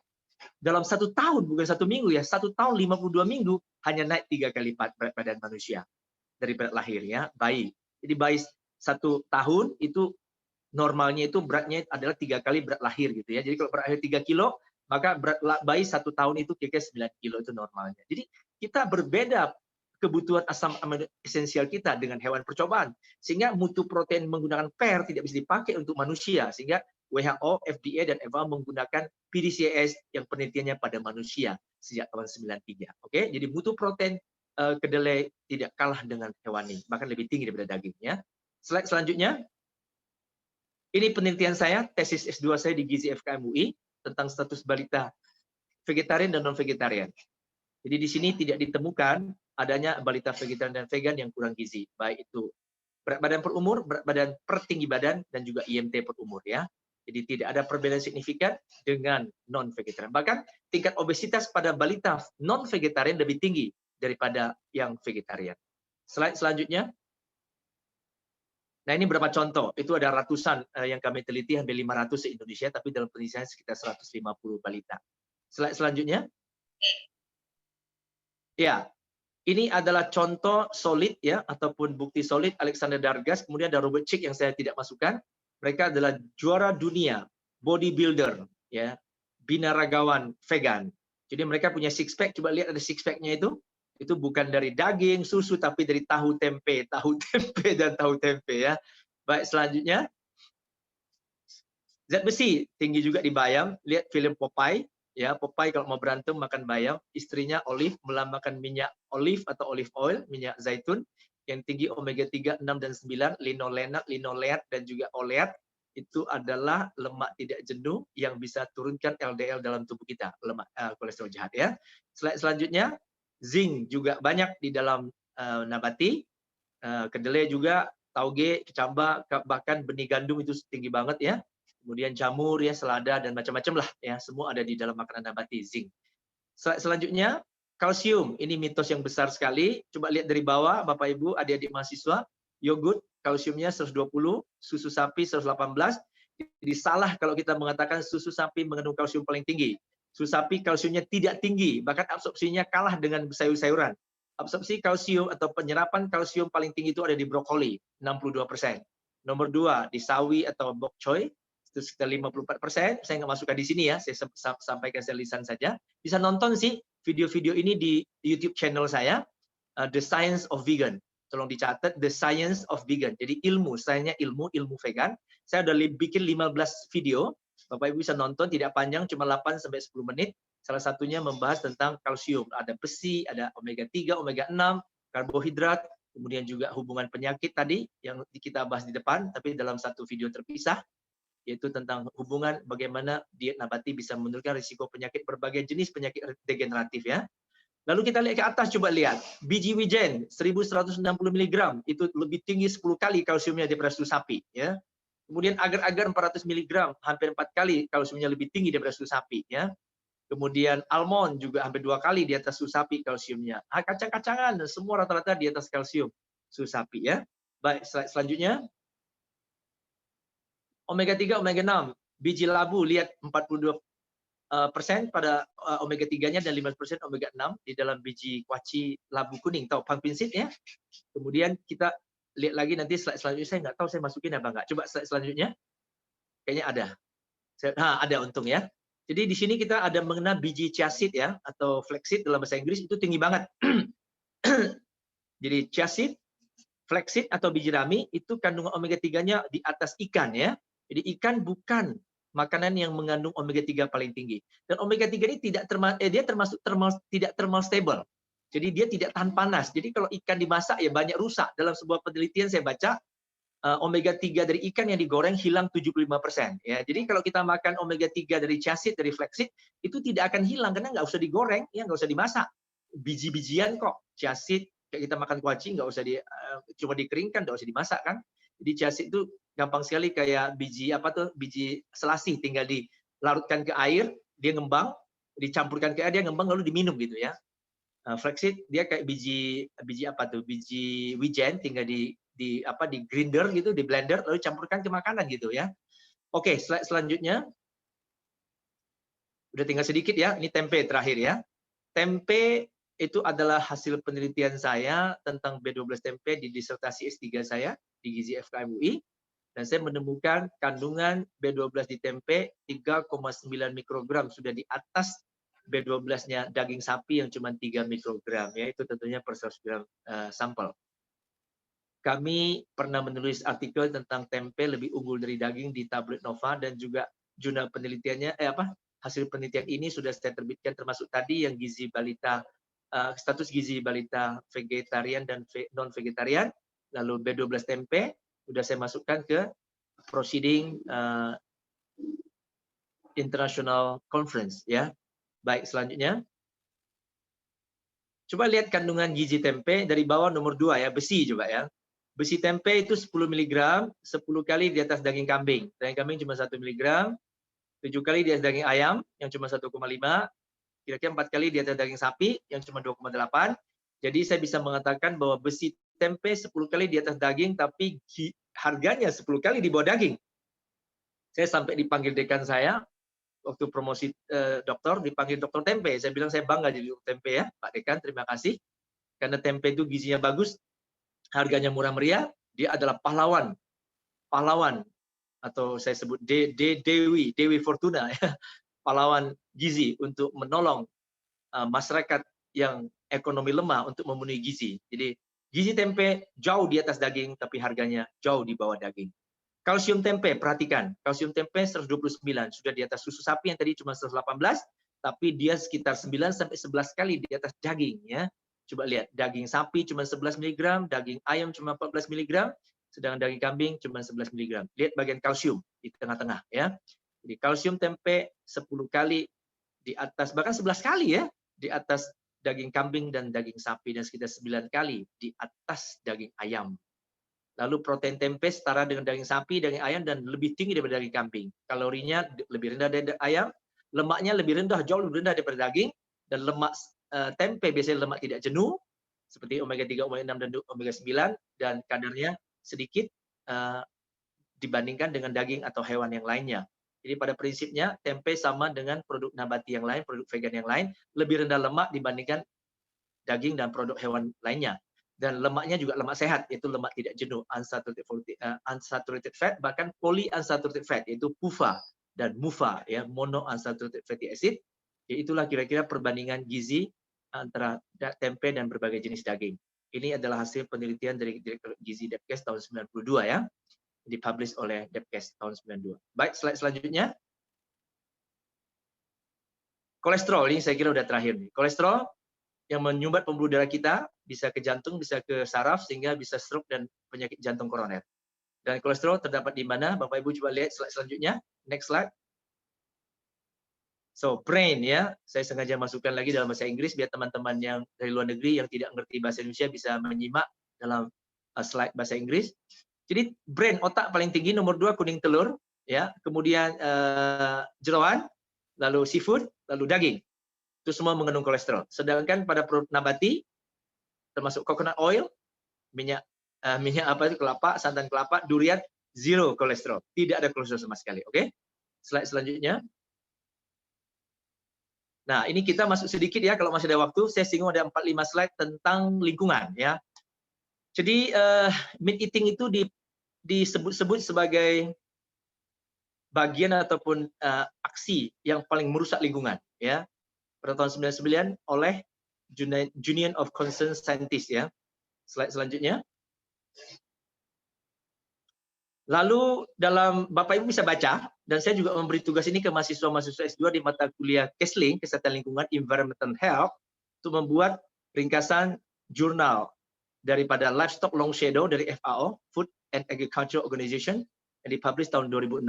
dalam 1 tahun, bukan 1 minggu ya, 1 tahun 52 minggu hanya naik 3 kali lipat berat badan manusia dari berat lahir ya, bayi. Jadi bayi 1 tahun itu normalnya itu beratnya adalah 3 kali berat lahir gitu ya. Jadi kalau berat lahir 3 kilo, maka berat bayi 1 tahun itu kira-kira 9 kilo itu normalnya. Jadi kita berbeda kebutuhan asam amino esensial kita dengan hewan percobaan, sehingga mutu protein menggunakan PER tidak bisa dipakai untuk manusia, sehingga WHO, FDA, dan FAO menggunakan PDCAS yang penelitiannya pada manusia sejak tahun 93. Oke, jadi mutu protein kedelai tidak kalah dengan hewani, bahkan lebih tinggi daripada dagingnya. Slide selanjutnya. Ini penelitian saya, tesis S2 saya di Gizi FKM UI tentang status balita vegetarian dan non-vegetarian. Jadi di sini tidak ditemukan adanya balita vegetarian dan vegan yang kurang gizi, baik itu berat badan per umur, berat badan per tinggi badan, dan juga IMT per umur ya. Jadi tidak ada perbedaan signifikan dengan non-vegetarian. Bahkan tingkat obesitas pada balita non-vegetarian lebih tinggi daripada yang vegetarian. Slide selanjutnya. Nah, ini beberapa contoh. Itu ada ratusan yang kami teliti, hampir 500 se-Indonesia, tapi dalam penelitian sekitar 150 balita. Slide selanjutnya. Ya, ini adalah contoh solid ya, ataupun bukti solid Alexander Dargas. Kemudian ada Robert Chick yang saya tidak masukkan. Mereka adalah juara dunia bodybuilder, ya, binaragawan vegan. Jadi mereka punya six pack. Coba lihat ada six packnya itu. Itu bukan dari daging, susu, tapi dari tahu tempe dan tahu tempe ya. Baik, selanjutnya. Zat besi tinggi juga di bayam. Lihat film Popeye. Ya, Popeye kalau mau berantem makan bayam. Istrinya Olive melambangkan minyak olive atau olive oil, minyak zaitun. Yang tinggi omega 3, 6, dan 9, linoleat, dan juga oleat. Itu adalah lemak tidak jenuh yang bisa turunkan LDL dalam tubuh kita, lemak kolesterol jahat ya. Slide selanjutnya, zinc juga banyak di dalam nabati. Kedelai juga, tauge, kecamba, bahkan benih gandum itu tinggi banget ya. Kemudian jamur ya, selada, dan macam-macam lah ya, semua ada di dalam makanan nabati, zinc. Slide selanjutnya, kalsium. Ini mitos yang besar sekali. Coba lihat dari bawah, Bapak Ibu, adik-adik mahasiswa. Yogurt kalsiumnya 120, susu sapi 118. Jadi salah kalau kita mengatakan susu sapi mengandung kalsium paling tinggi. Susu sapi kalsiumnya tidak tinggi, bahkan absorpsinya kalah dengan sayur-sayuran. Absorpsi kalsium atau penyerapan kalsium paling tinggi itu ada di brokoli, 62%. Nomor 2 di sawi atau bok choy, itu sekitar 54%. Saya nggak masukkan di sini ya, saya sampaikan secara lisan saja. Bisa nonton sih video-video ini di YouTube channel saya, The Science of Vegan. Tolong dicatat, The Science of Vegan. Jadi ilmu, saya ilmu vegan. Saya udah bikin 15 video. Bapak Ibu bisa nonton, tidak panjang, cuma 8-10 menit. Salah satunya membahas tentang kalsium. Ada besi, ada omega 3, omega 6, karbohidrat, kemudian juga hubungan penyakit tadi yang kita bahas di depan, tapi dalam satu video terpisah, yaitu tentang hubungan bagaimana diet nabati bisa menurunkan risiko penyakit, berbagai jenis penyakit degeneratif ya. Lalu kita lihat ke atas, coba lihat. Biji wijen 1160 mg itu lebih tinggi 10 kali kalsiumnya daripada susu sapi ya. Kemudian agar-agar 400 mg, hampir 4 kali kalsiumnya lebih tinggi daripada susu sapi ya. Kemudian almond juga hampir 2 kali di atas susu sapi kalsiumnya. Kacang-kacangan semua rata-rata di atas kalsium susu sapi ya. Baik, slide selanjutnya. Omega 3, omega 6, biji labu lihat 42% pada omega 3-nya dan 15% omega 6 di dalam biji kuaci labu kuning, tahu pumpkin seed ya. Kemudian kita lihat lagi nanti slide selanjutnya, saya nggak tahu saya masukin apa enggak. Coba slide selanjutnya. Kayaknya ada. Ada untung ya. Jadi di sini kita ada mengenai biji chia seed ya, atau flaxseed dalam bahasa Inggris, itu tinggi banget. Jadi chia seed, flaxseed atau biji rami itu kandungan omega 3-nya di atas ikan ya. Jadi ikan bukan makanan yang mengandung omega 3 paling tinggi. Dan omega 3 ini tidak termasuk tidak thermal stable. Jadi dia tidak tahan panas. Jadi kalau ikan dimasak ya banyak rusak. Dalam sebuah penelitian saya baca omega 3 dari ikan yang digoreng hilang 75%. Ya, jadi kalau kita makan omega 3 dari chia seed, dari flaxseed, itu tidak akan hilang karena nggak usah digoreng, ya nggak usah dimasak. Biji-bijian kok. Chia seed kayak kita makan kuaci nggak usah cuma dikeringkan, nggak usah dimasak kan. Jadi chia seed itu gampang sekali kayak biji biji selasih, tinggal dilarutkan ke air, dia ngembang, dicampurkan ke air, dia ngembang lalu diminum gitu ya. Flaxseed dia kayak biji wijen, tinggal di grinder gitu, di blender lalu campurkan ke makanan gitu ya. Oke, slide selanjutnya. Udah tinggal sedikit ya, ini tempe terakhir ya. Tempe itu adalah hasil penelitian saya tentang B12 tempe di disertasi S3 saya di Gizi FKM UI. Dan saya menemukan kandungan B12 di tempe 3,9 mikrogram, sudah di atas B12-nya daging sapi yang cuma 3 mikrogram ya, itu tentunya per 100 gram sampel. Kami pernah menulis artikel tentang tempe lebih unggul dari daging di tablet Nova, dan juga jurnal penelitiannya hasil penelitian ini sudah saya terbitkan, termasuk tadi yang gizi balita, status gizi balita vegetarian dan non vegetarian. Lalu B12 tempe sudah saya masukkan ke proceeding international conference ya. Baik, selanjutnya. Coba lihat kandungan gizi tempe dari bawah nomor 2 ya, besi coba ya. Besi tempe itu 10 mg, 10 kali di atas daging kambing. Daging kambing cuma 1 mg, 7 kali di atas daging ayam yang cuma 1,5, kira-kira 4 kali di atas daging sapi yang cuma 2,8. Jadi saya bisa mengatakan bahwa besi tempe 10 kali di atas daging, tapi harganya 10 kali di bawah daging. Saya sampai dipanggil dekan saya, waktu promosi doktor, dipanggil dokter tempe. Saya bilang saya bangga jadi dokter tempe ya, Pak Dekan, terima kasih. Karena tempe itu gizinya bagus, harganya murah meriah, dia adalah pahlawan atau saya sebut Dewi Fortuna ya, pahlawan gizi untuk menolong masyarakat yang ekonomi lemah untuk memenuhi gizi. Jadi gizi tempe jauh di atas daging, tapi harganya jauh di bawah daging. Kalsium tempe, perhatikan, kalsium tempe 129, sudah di atas susu sapi yang tadi cuma 118, tapi dia sekitar 9 sampai 11 kali di atas daging ya. Coba lihat, daging sapi cuma 11 mg, daging ayam cuma 14 mg, sedangkan daging kambing cuma 11 mg. Lihat bagian kalsium di tengah-tengah ya. Jadi kalsium tempe 10 kali di atas, bahkan 11 kali ya, di atas daging kambing dan daging sapi, dan sekitar 9 kali di atas daging ayam. Lalu protein tempe setara dengan daging sapi, daging ayam, dan lebih tinggi daripada daging kambing. Kalorinya lebih rendah dari ayam, lemaknya lebih rendah, jauh lebih rendah daripada daging, dan lemak tempe biasanya lemak tidak jenuh, seperti omega 3, omega 6, dan omega 9, dan kadarnya sedikit dibandingkan dengan daging atau hewan yang lainnya. Jadi pada prinsipnya tempe sama dengan produk nabati yang lain, produk vegan yang lain, lebih rendah lemak dibandingkan daging dan produk hewan lainnya. Dan lemaknya juga lemak sehat, yaitu lemak tidak jenuh, unsaturated fat, bahkan polyunsaturated fat, yaitu PUFA dan MUFA, ya, monounsaturated fatty acid. Ya, itulah kira-kira perbandingan gizi antara tempe dan berbagai jenis daging. Ini adalah hasil penelitian dari Direktur Gizi Depkes tahun 92 ya, dipublish oleh Depkes tahun 92. Baik, slide selanjutnya. Kolesterol, ini saya kira udah terakhir nih. Kolesterol yang menyumbat pembuluh darah kita, bisa ke jantung, bisa ke saraf, sehingga bisa stroke dan penyakit jantung koroner. Dan kolesterol terdapat di mana? Bapak Ibu coba lihat slide selanjutnya. Next slide. So, brain ya, saya sengaja masukkan lagi dalam bahasa Inggris biar teman-teman yang dari luar negeri yang tidak mengerti bahasa Indonesia bisa menyimak dalam slide bahasa Inggris. Jadi brain, otak paling tinggi, nomor 2 kuning telur, ya, kemudian jeroan, lalu seafood, lalu daging. Itu semua mengandung kolesterol. Sedangkan pada produk nabati, termasuk coconut oil, minyak apa itu, kelapa, santan kelapa, durian, zero kolesterol. Tidak ada kolesterol sama sekali. Oke? Slide selanjutnya. Nah, ini kita masuk sedikit ya, kalau masih ada waktu, saya singgung ada 4-5 slide tentang lingkungan ya. Jadi meat eating itu disebut-sebut sebagai bagian ataupun aksi yang paling merusak lingkungan ya. Pada tahun 99 oleh Union of Concerned Scientists ya. Slide selanjutnya. Lalu dalam Bapak Ibu bisa baca, dan saya juga memberi tugas ini ke mahasiswa-mahasiswa S2 di mata kuliah KESLING, Kesehatan Lingkungan, Environmental Health, untuk membuat ringkasan jurnal daripada Livestock Long Shadow dari FAO, Food and Agriculture Organization, yang dipublish tahun 2006,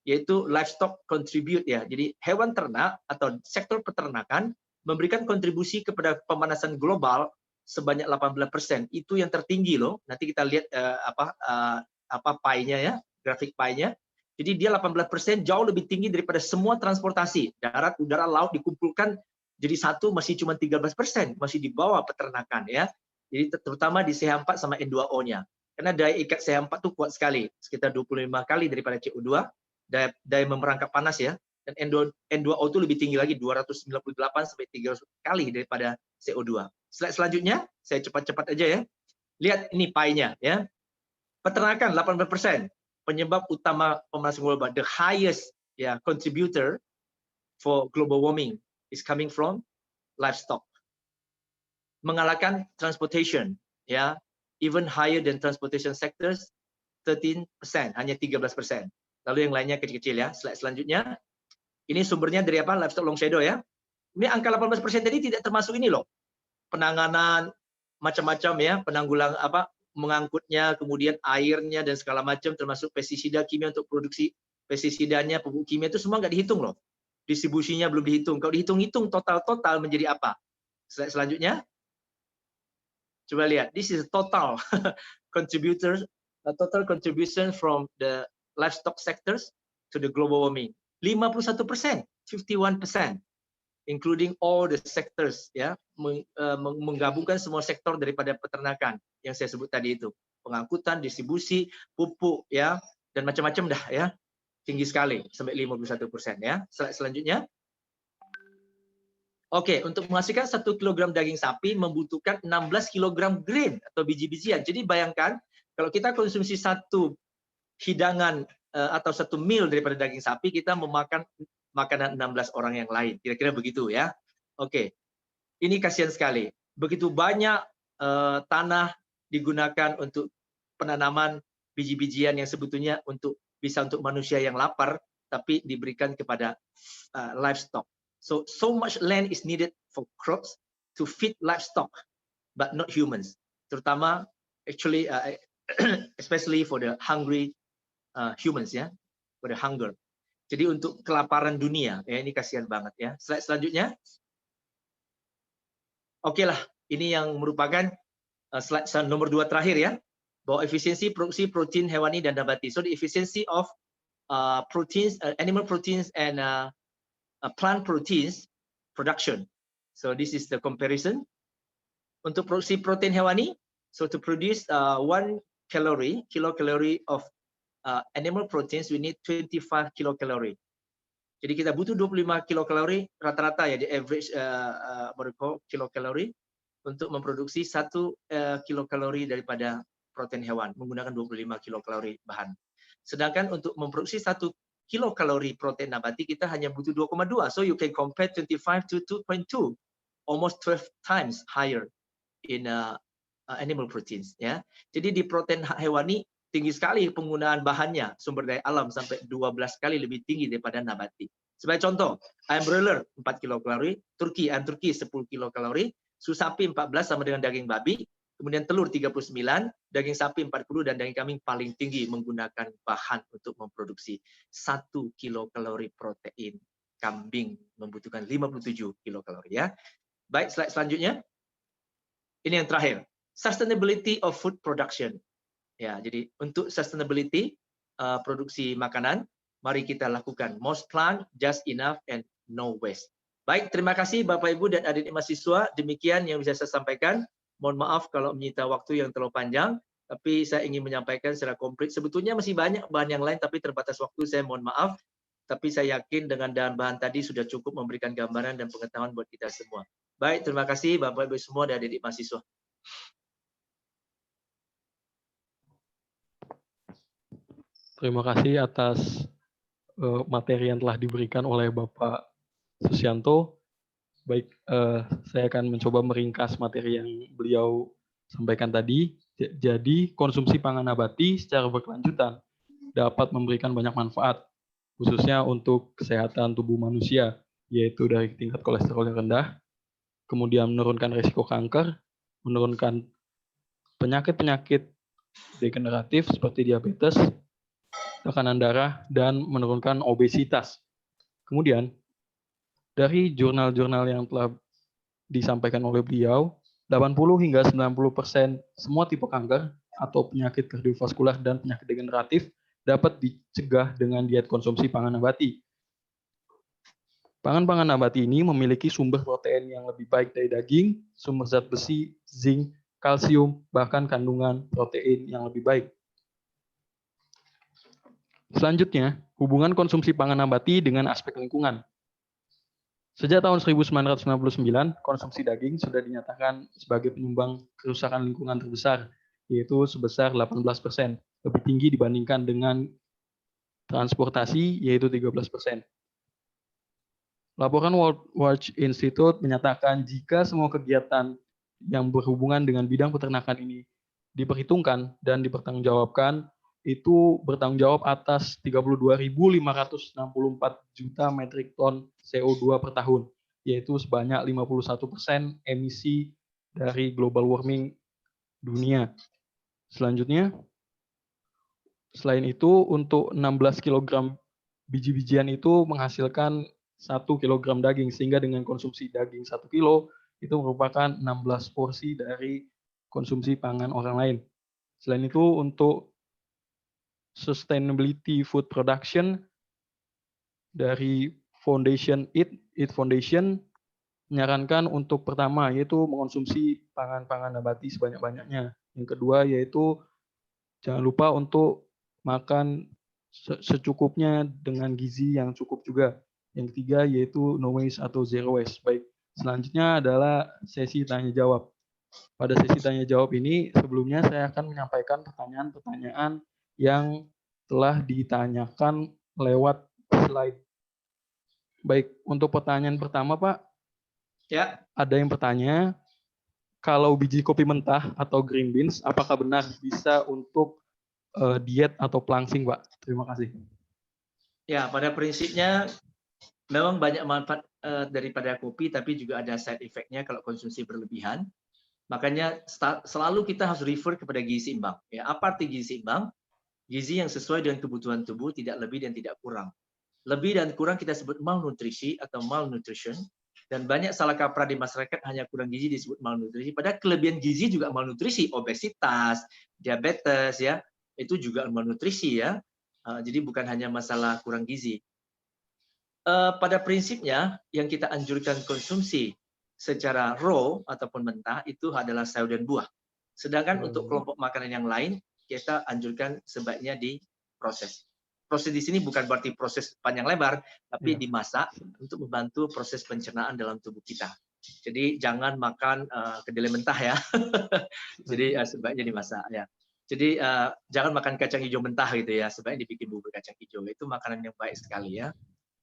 yaitu livestock contribute ya. Jadi hewan ternak atau sektor peternakan memberikan kontribusi kepada pemanasan global sebanyak 18%. Itu yang tertinggi loh. Nanti kita lihat pie-nya ya, grafik pie-nya. Jadi dia 18% jauh lebih tinggi daripada semua transportasi. Darat, udara, laut dikumpulkan jadi satu masih cuma 13%, masih di bawah peternakan ya. Jadi terutama di CH4 sama N2O-nya. Karena daya ikat CH4 itu kuat sekali, sekitar 25 kali daripada CO2. Daya memerangkap panas ya, dan N2O itu lebih tinggi lagi, 298 sampai 300 kali daripada CO2. Slide selanjutnya, saya cepat-cepat aja ya. Lihat ini pie-nya ya. Peternakan 18%, penyebab utama pemanasan global. The highest contributor for global warming is coming from livestock. Mengalahkan transportation ya, even higher than transportation sectors, 13%, hanya 13%. Lalu yang lainnya kecil-kecil ya. Slide selanjutnya. Ini sumbernya dari apa? Livestock Long Shadow ya. Ini angka 18% tadi tidak termasuk ini loh. Penanganan macam-macam ya, penanggulang mengangkutnya, kemudian airnya dan segala macam, termasuk pestisida kimia untuk produksi pestisidanya, pupuk kimia itu semua nggak dihitung loh. Distribusinya belum dihitung. Kalau dihitung-hitung total-total menjadi apa? Slide selanjutnya. Coba lihat, this is total contributors, total contribution from the livestock sectors to the global warming. 51%, 51%, including all the sectors, ya, menggabungkan semua sektor daripada peternakan yang saya sebut tadi itu, pengangkutan, distribusi, pupuk, ya, dan macam-macam dah, ya, tinggi sekali sampai 51%, ya. Slide selanjutnya. Oke, untuk menghasilkan 1 kg daging sapi membutuhkan 16 kg grain atau biji-bijian. Jadi bayangkan kalau kita konsumsi satu hidangan atau satu meal daripada daging sapi, kita memakan makanan 16 orang yang lain. Kira-kira begitu ya. Oke, ini kasihan sekali. Begitu banyak tanah digunakan untuk penanaman biji-bijian yang sebetulnya bisa untuk manusia yang lapar, tapi diberikan kepada livestock. So much land is needed for crops to feed livestock, but not humans. Terutama, actually, especially for the hungry humans, ya, for the hunger. Jadi untuk kelaparan dunia, ya, ini kasihan banget, ya. Slide selanjutnya. Oke lah, ini yang merupakan slide nomor 2 terakhir, ya, bahwa efisiensi produksi protein hewani dan nabati. So the efficiency of proteins, animal proteins and plant proteins production. So this is the comparison. Untuk produksi protein hewani, so to produce 1 kilocalorie of animal proteins, we need 25 kilocalorie. Jadi kita butuh 25 kilocalorie rata-rata, ya, di average kilocalorie untuk memproduksi 1 kilocalorie daripada protein hewan menggunakan 25 kilocalorie bahan. Sedangkan untuk memproduksi 1 kilocalorie protein nabati kita hanya butuh 2,2. So you can compare 25 to 2.2, almost 12 times higher in animal proteins, ya. Jadi di protein hewani tinggi sekali penggunaan bahannya, sumber daya alam sampai 12 kali lebih tinggi daripada nabati. Sebagai contoh, ayam broiler 4 kilocalorie, ayam Turki 10 kilocalorie, susu sapi 14 sama dengan daging babi, kemudian telur 39, daging sapi 40, dan daging kambing paling tinggi menggunakan bahan untuk memproduksi 1 kilokalori protein. Kambing membutuhkan 57 kilokalori, ya. Baik, slide selanjutnya. Ini yang terakhir, sustainability of food production. Ya, jadi untuk sustainability produksi makanan, mari kita lakukan most plant, just enough, and no waste. Baik, terima kasih Bapak Ibu dan adik-adik mahasiswa. Demikian yang bisa saya sampaikan. Mohon maaf kalau menyita waktu yang terlalu panjang, tapi saya ingin menyampaikan secara komplit. Sebetulnya masih banyak bahan yang lain, tapi terbatas waktu, saya mohon maaf. Tapi saya yakin dengan bahan tadi sudah cukup memberikan gambaran dan pengetahuan buat kita semua. Baik, terima kasih Bapak Ibu semua dan adik-adik mahasiswa. Terima kasih atas materi yang telah diberikan oleh Bapak Susianto. Baik, saya akan mencoba meringkas materi yang beliau sampaikan tadi. Jadi, konsumsi pangan nabati secara berkelanjutan dapat memberikan banyak manfaat, khususnya untuk kesehatan tubuh manusia, yaitu dari tingkat kolesterol yang rendah, kemudian menurunkan risiko kanker, menurunkan penyakit-penyakit degeneratif seperti diabetes, tekanan darah, dan menurunkan obesitas. Kemudian, dari jurnal-jurnal yang telah disampaikan oleh beliau, 80 hingga 90% semua tipe kanker atau penyakit kardiovaskular dan penyakit degeneratif dapat dicegah dengan diet konsumsi pangan nabati. Pangan-pangan nabati ini memiliki sumber protein yang lebih baik dari daging, sumber zat besi, zinc, kalsium, bahkan kandungan protein yang lebih baik. Selanjutnya, hubungan konsumsi pangan nabati dengan aspek lingkungan. Sejak tahun 1999, konsumsi daging sudah dinyatakan sebagai penyumbang kerusakan lingkungan terbesar, yaitu sebesar 18%, lebih tinggi dibandingkan dengan transportasi, yaitu 13%. Laporan World Watch Institute menyatakan jika semua kegiatan yang berhubungan dengan bidang peternakan ini diperhitungkan dan dipertanggungjawabkan, itu bertanggung jawab atas 32.564 juta metrik ton CO2 per tahun, yaitu sebanyak 51% emisi dari global warming dunia. Selanjutnya, selain itu untuk 16 kg biji-bijian itu menghasilkan 1 kg daging, sehingga dengan konsumsi daging 1 kilo itu merupakan 16 porsi dari konsumsi pangan orang lain. Selain itu untuk sustainability food production dari Foundation Eat Foundation menyarankan untuk pertama yaitu mengonsumsi pangan-pangan nabati sebanyak-banyaknya. Yang kedua yaitu jangan lupa untuk makan secukupnya dengan gizi yang cukup juga. Yang ketiga yaitu no waste atau zero waste. Baik, selanjutnya adalah sesi tanya jawab. Pada sesi tanya jawab ini sebelumnya saya akan menyampaikan pertanyaan-pertanyaan yang telah ditanyakan lewat slide. Baik, untuk pertanyaan pertama Pak, Ya, ada yang bertanya, kalau biji kopi mentah atau green beans, apakah benar bisa untuk diet atau pelangsing, Pak? Terima kasih. ya, pada prinsipnya memang banyak manfaat daripada kopi, tapi juga ada side effect-nya kalau konsumsi berlebihan. Makanya selalu kita harus refer kepada gizi seimbang. Ya, apa arti gizi seimbang? Gizi yang sesuai dengan kebutuhan tubuh, tidak lebih dan tidak kurang. Lebih dan kurang kita sebut malnutrisi atau malnutrition. Dan banyak salah kaprah di masyarakat, hanya kurang gizi disebut malnutrisi. Padahal kelebihan gizi juga malnutrisi, obesitas, diabetes, ya itu juga malnutrisi ya. Jadi bukan hanya masalah kurang gizi. Pada prinsipnya yang kita anjurkan konsumsi secara raw ataupun mentah itu adalah sayur dan buah. Sedangkan untuk kelompok makanan yang lain kita anjurkan sebaiknya diproses. Proses di sini bukan berarti proses panjang lebar, tapi dimasak untuk membantu proses pencernaan dalam tubuh kita. Jadi jangan makan kedelai mentah ya. Jadi sebaiknya dimasak ya. Jadi jangan makan kacang hijau mentah gitu ya, sebaiknya dibikin bubur kacang hijau. Itu makanan yang baik sekali ya.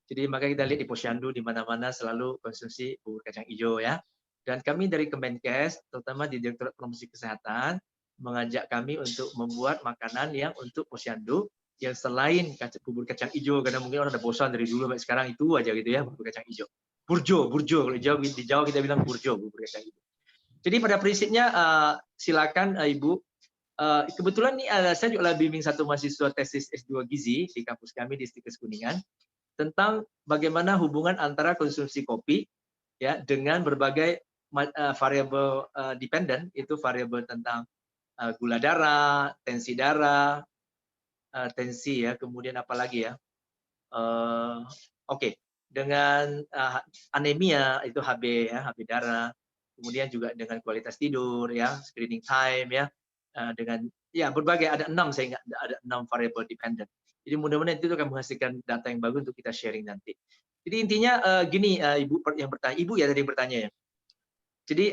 Jadi makanya kita lihat di posyandu di mana-mana selalu konsumsi bubur kacang hijau ya. Dan kami dari Kemenkes, terutama di Direktorat Promosi Kesehatan, mengajak kami untuk membuat makanan yang untuk posyandu yang selain bubur kacang hijau, karena mungkin orang udah bosan dari dulu sampai sekarang itu aja gitu ya, bubur kacang hijau. Burjo kalau di Jawa kita bilang burjo, bubur kacang hijau. Jadi pada prinsipnya silakan Ibu. Kebetulan nih saya juga lagi bimbing satu mahasiswa tesis S2 gizi di kampus kami di Stikes Kuningan tentang bagaimana hubungan antara konsumsi kopi ya dengan berbagai variabel dependen, itu variabel tentang gula darah, tensi ya, kemudian apa lagi ya? Oke, dengan anemia itu HB ya, HB darah, kemudian juga dengan kualitas tidur ya, screening time ya, dengan ya berbagai ada 6 saya ingat ada 6 variable dependent. Jadi mudah-mudahan itu akan menghasilkan data yang bagus untuk kita sharing nanti. Jadi intinya gini Ibu yang bertanya, Ibu ya tadi yang bertanya ya. Jadi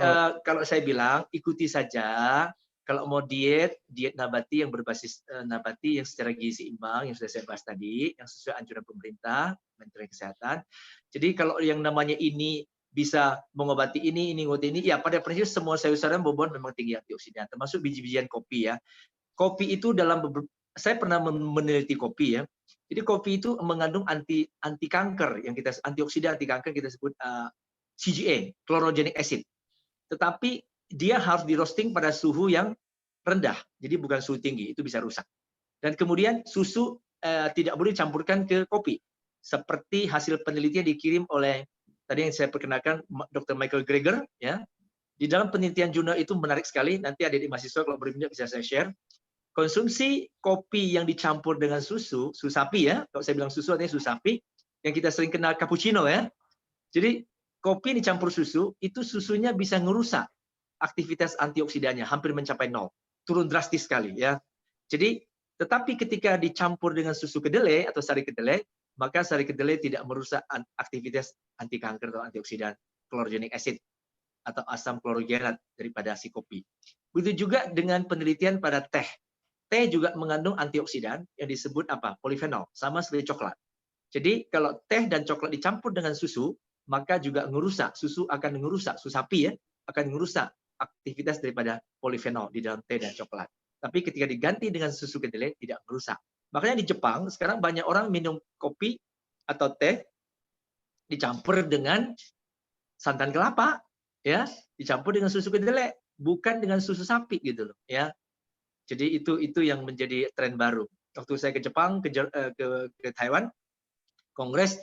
kalau saya bilang ikuti saja. Kalau mau diet nabati yang berbasis nabati yang secara gizi seimbang yang sudah saya bahas tadi, yang sesuai anjuran pemerintah, Kementerian Kesehatan. Jadi kalau yang namanya ini bisa mengobati ini ngobati ini, ya pada prinsip semua sayur-sayuran buah-buahan memang tinggi antioksidan, termasuk biji-bijian kopi ya. Kopi itu saya pernah meneliti kopi ya. Jadi kopi itu mengandung anti kanker yang kita antioksidan anti kanker kita sebut CGA, chlorogenic acid. Tetapi dia harus di roasting pada suhu yang rendah, jadi bukan suhu tinggi, itu bisa rusak. Dan kemudian susu tidak boleh dicampurkan ke kopi, seperti hasil penelitian dikirim oleh tadi yang saya perkenalkan Dr. Michael Greger ya. Di dalam penelitian jurnal itu menarik sekali, nanti adik-adik mahasiswa kalau berminat bisa saya share. Konsumsi kopi yang dicampur dengan susu sapi ya, kalau saya bilang susu artinya susu sapi, yang kita sering kenal cappuccino ya. Jadi kopi dicampur susu, itu susunya bisa ngerusak aktivitas antioksidannya, hampir mencapai 0. Turun drastis sekali ya. Jadi, tetapi ketika dicampur dengan susu kedelai atau sari kedelai, maka sari kedelai tidak merusak aktivitas anti kanker atau antioksidan, chlorogenic acid atau asam klorogenat daripada si kopi. Begitu juga dengan penelitian pada teh. Teh juga mengandung antioksidan yang disebut apa? Polifenol, sama seperti coklat. Jadi kalau teh dan coklat dicampur dengan susu, maka juga ngerusak, susu sapi ya, akan ngerusak aktivitas daripada polifenol di dalam teh dan coklat. Tapi ketika diganti dengan susu kedelai tidak merusak. Makanya di Jepang sekarang banyak orang minum kopi atau teh dicampur dengan santan kelapa ya, dicampur dengan susu kedelai, bukan dengan susu sapi gitu loh ya. Jadi itu yang menjadi tren baru. Waktu saya ke Jepang, ke Taiwan, kongres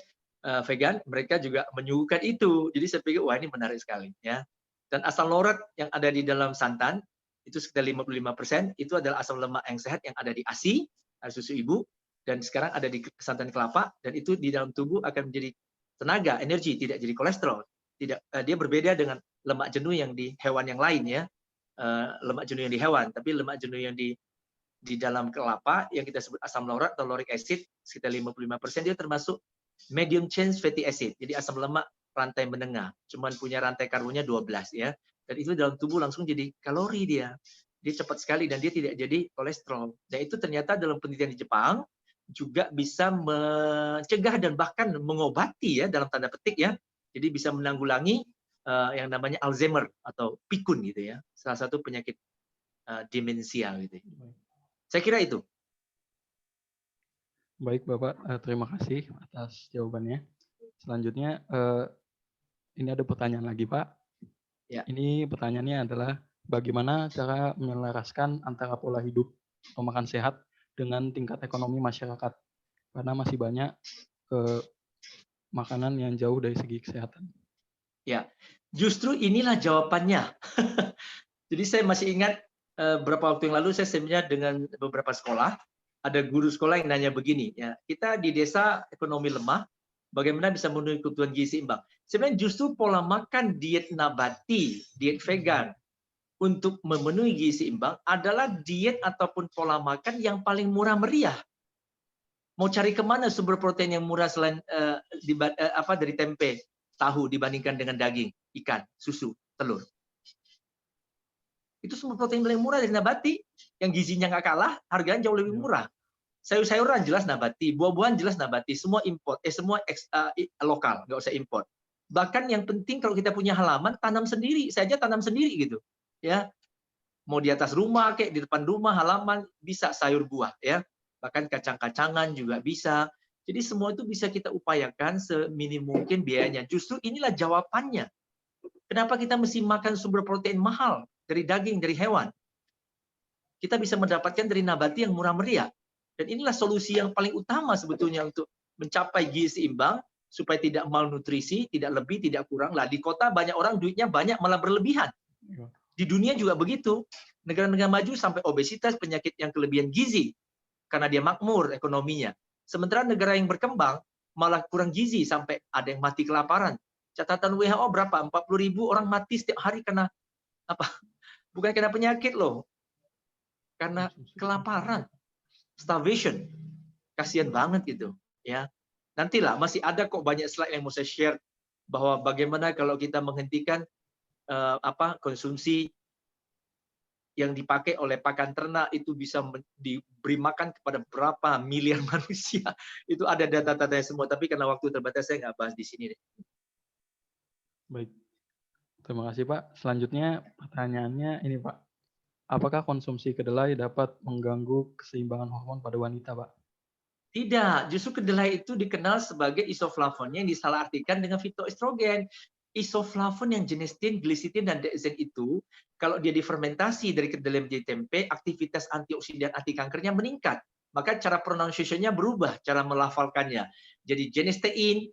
vegan, mereka juga menyuguhkan itu. Jadi saya pikir wah ini menarik sekali ya. Dan asam laurat yang ada di dalam santan itu sekitar 55%, itu adalah asam lemak yang sehat yang ada di ASI, susu ibu, dan sekarang ada di santan kelapa, dan itu di dalam tubuh akan menjadi tenaga, energi, tidak jadi kolesterol. Dia berbeda dengan lemak jenuh yang di hewan yang lain ya. Lemak jenuh yang di hewan, tapi lemak jenuh yang di dalam kelapa yang kita sebut asam laurat atau lauric acid sekitar 55%, dia termasuk medium chain fatty acid. Jadi asam lemak rantai menengah, cuman punya rantai karbonnya 12 ya. Dan itu dalam tubuh langsung jadi kalori dia. Dia cepat sekali dan dia tidak jadi kolesterol. Dan itu ternyata dalam penelitian di Jepang juga bisa mencegah dan bahkan mengobati ya dalam tanda petik ya. Jadi bisa menanggulangi yang namanya Alzheimer atau pikun gitu ya. Salah satu penyakit demensia gitu. Saya kira itu. Baik Bapak, terima kasih atas jawabannya. Selanjutnya ini ada pertanyaan lagi Pak. Ya. Ini pertanyaannya adalah bagaimana cara menyelaraskan antara pola hidup atau makan sehat dengan tingkat ekonomi masyarakat, karena masih banyak makanan yang jauh dari segi kesehatan. Ya, justru inilah jawabannya. Jadi saya masih ingat beberapa waktu yang lalu saya seminar dengan beberapa sekolah. Ada guru sekolah yang nanya begini, ya kita di desa ekonomi lemah, bagaimana bisa memenuhi kebutuhan gizi seimbang? Sebenarnya justru pola makan diet nabati, diet vegan untuk memenuhi gizi seimbang adalah diet ataupun pola makan yang paling murah meriah. Mau cari kemana sumber protein yang murah selain dari tempe, tahu dibandingkan dengan daging, ikan, susu, telur? Itu sumber protein paling murah dari nabati, yang gizinya nggak kalah, harganya jauh lebih murah. Sayur-sayuran jelas nabati, buah-buahan jelas nabati, semua import, semua lokal, nggak usah import. Bahkan yang penting kalau kita punya halaman, tanam sendiri, saya aja tanam sendiri gitu, ya. Mau di atas rumah, kayak di depan rumah, halaman bisa sayur buah, ya. Bahkan kacang-kacangan juga bisa. Jadi semua itu bisa kita upayakan seminim mungkin biayanya. Justru inilah jawabannya. Kenapa kita mesti makan sumber protein mahal dari daging, dari hewan? Kita bisa mendapatkan dari nabati yang murah meriah. Dan inilah solusi yang paling utama sebetulnya untuk mencapai gizi seimbang, supaya tidak malnutrisi, tidak lebih, tidak kurang. Lah di kota banyak orang duitnya banyak malah berlebihan. Di dunia juga begitu. Negara-negara maju sampai obesitas, penyakit yang kelebihan gizi karena dia makmur ekonominya. Sementara negara yang berkembang malah kurang gizi sampai ada yang mati kelaparan. Catatan WHO berapa? 40.000 orang mati setiap hari karena apa? Bukan karena penyakit loh. Karena kelaparan. Starvation. Kasihan banget gitu, ya. Nantilah masih ada kok banyak slide yang mau saya share bahwa bagaimana kalau kita menghentikan konsumsi yang dipakai oleh pakan ternak itu bisa diberi makan kepada berapa miliar manusia. Itu ada data-datanya semua, tapi karena waktu terbatas saya nggak bahas di sini deh. Baik. Terima kasih Pak. Selanjutnya pertanyaannya ini Pak. Apakah konsumsi kedelai dapat mengganggu keseimbangan hormon pada wanita, Pak? Tidak, justru kedelai itu dikenal sebagai isoflavon yang disalahartikan dengan fitoestrogen. Isoflavon yang jenis tin, glisitin, dan DZ itu, kalau dia difermentasi dari kedelai menjadi tempe, aktivitas antioksidan anti kankernya meningkat. Maka cara pronunciation-nya berubah, cara melafalkannya. Jadi jenis tein,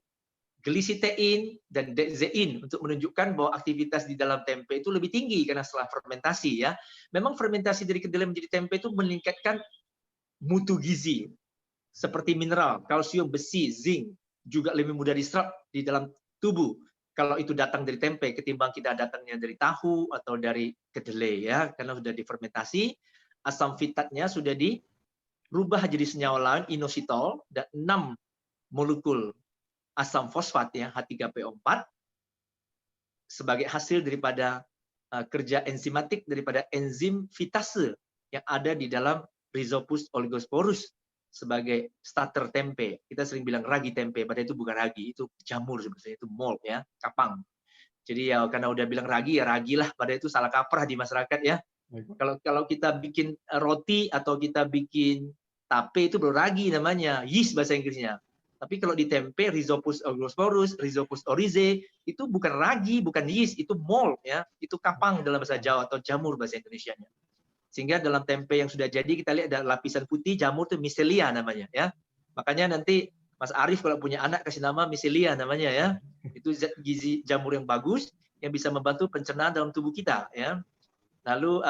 glisitein, dan dexein untuk menunjukkan bahwa aktivitas di dalam tempe itu lebih tinggi karena setelah fermentasi ya. Memang fermentasi dari kedelai menjadi tempe itu meningkatkan mutu gizi seperti mineral, kalsium, besi, zinc juga lebih mudah diserap di dalam tubuh kalau itu datang dari tempe ketimbang kita datangnya dari tahu atau dari kedelai ya, karena sudah difermentasi, asam fitatnya sudah dirubah jadi senyawa lain inositol dan 6 molekul asam fosfat ya H3PO4 sebagai hasil daripada kerja enzimatik daripada enzim fitase yang ada di dalam Rhizopus oligosporus sebagai starter tempe. Kita sering bilang ragi tempe, padahal itu bukan ragi, itu jamur sebetulnya, itu malt ya, kapang. Jadi ya karena udah bilang ragi ya ragilah, padahal itu salah kaprah di masyarakat ya. Kalau kita bikin roti atau kita bikin tape itu baru ragi namanya, yeast bahasa Inggrisnya. Tapi kalau di tempe Rhizopus oligosporus, Rhizopus oryzae itu bukan ragi, bukan yeast, itu malt ya, itu kapang dalam bahasa Jawa atau jamur bahasa Indonesianya. Sehingga dalam tempe yang sudah jadi kita lihat ada lapisan putih jamur itu micelia namanya ya. Makanya nanti Mas Arief kalau punya anak kasih nama micelia namanya ya. Itu zat gizi jamur yang bagus yang bisa membantu pencernaan dalam tubuh kita ya. Lalu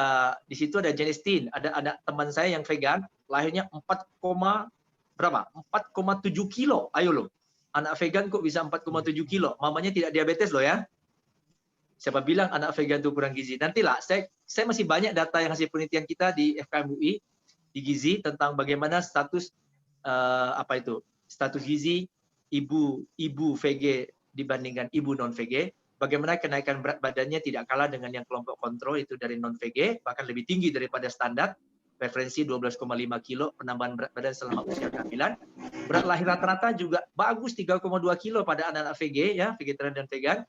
di situ ada genistein. Ada anak teman saya yang vegan, lahirnya 4,7 kilo. Ayo loh. Anak vegan kok bisa 4,7 kilo? Mamanya tidak diabetes loh ya. Siapa bilang anak vegan itu kurang gizi? Nantilah, saya masih banyak data yang hasil penelitian kita di FKM UI di gizi tentang bagaimana status status gizi ibu VG dibandingkan ibu non VG. Bagaimana kenaikan berat badannya tidak kalah dengan yang kelompok kontrol itu dari non VG, bahkan lebih tinggi daripada standar. Referensi 12,5 kilo penambahan berat badan selama usia kehamilan. Berat lahir rata-rata juga bagus 3,2 kilo pada anak-anak VG ya, vegetarian dan vegan.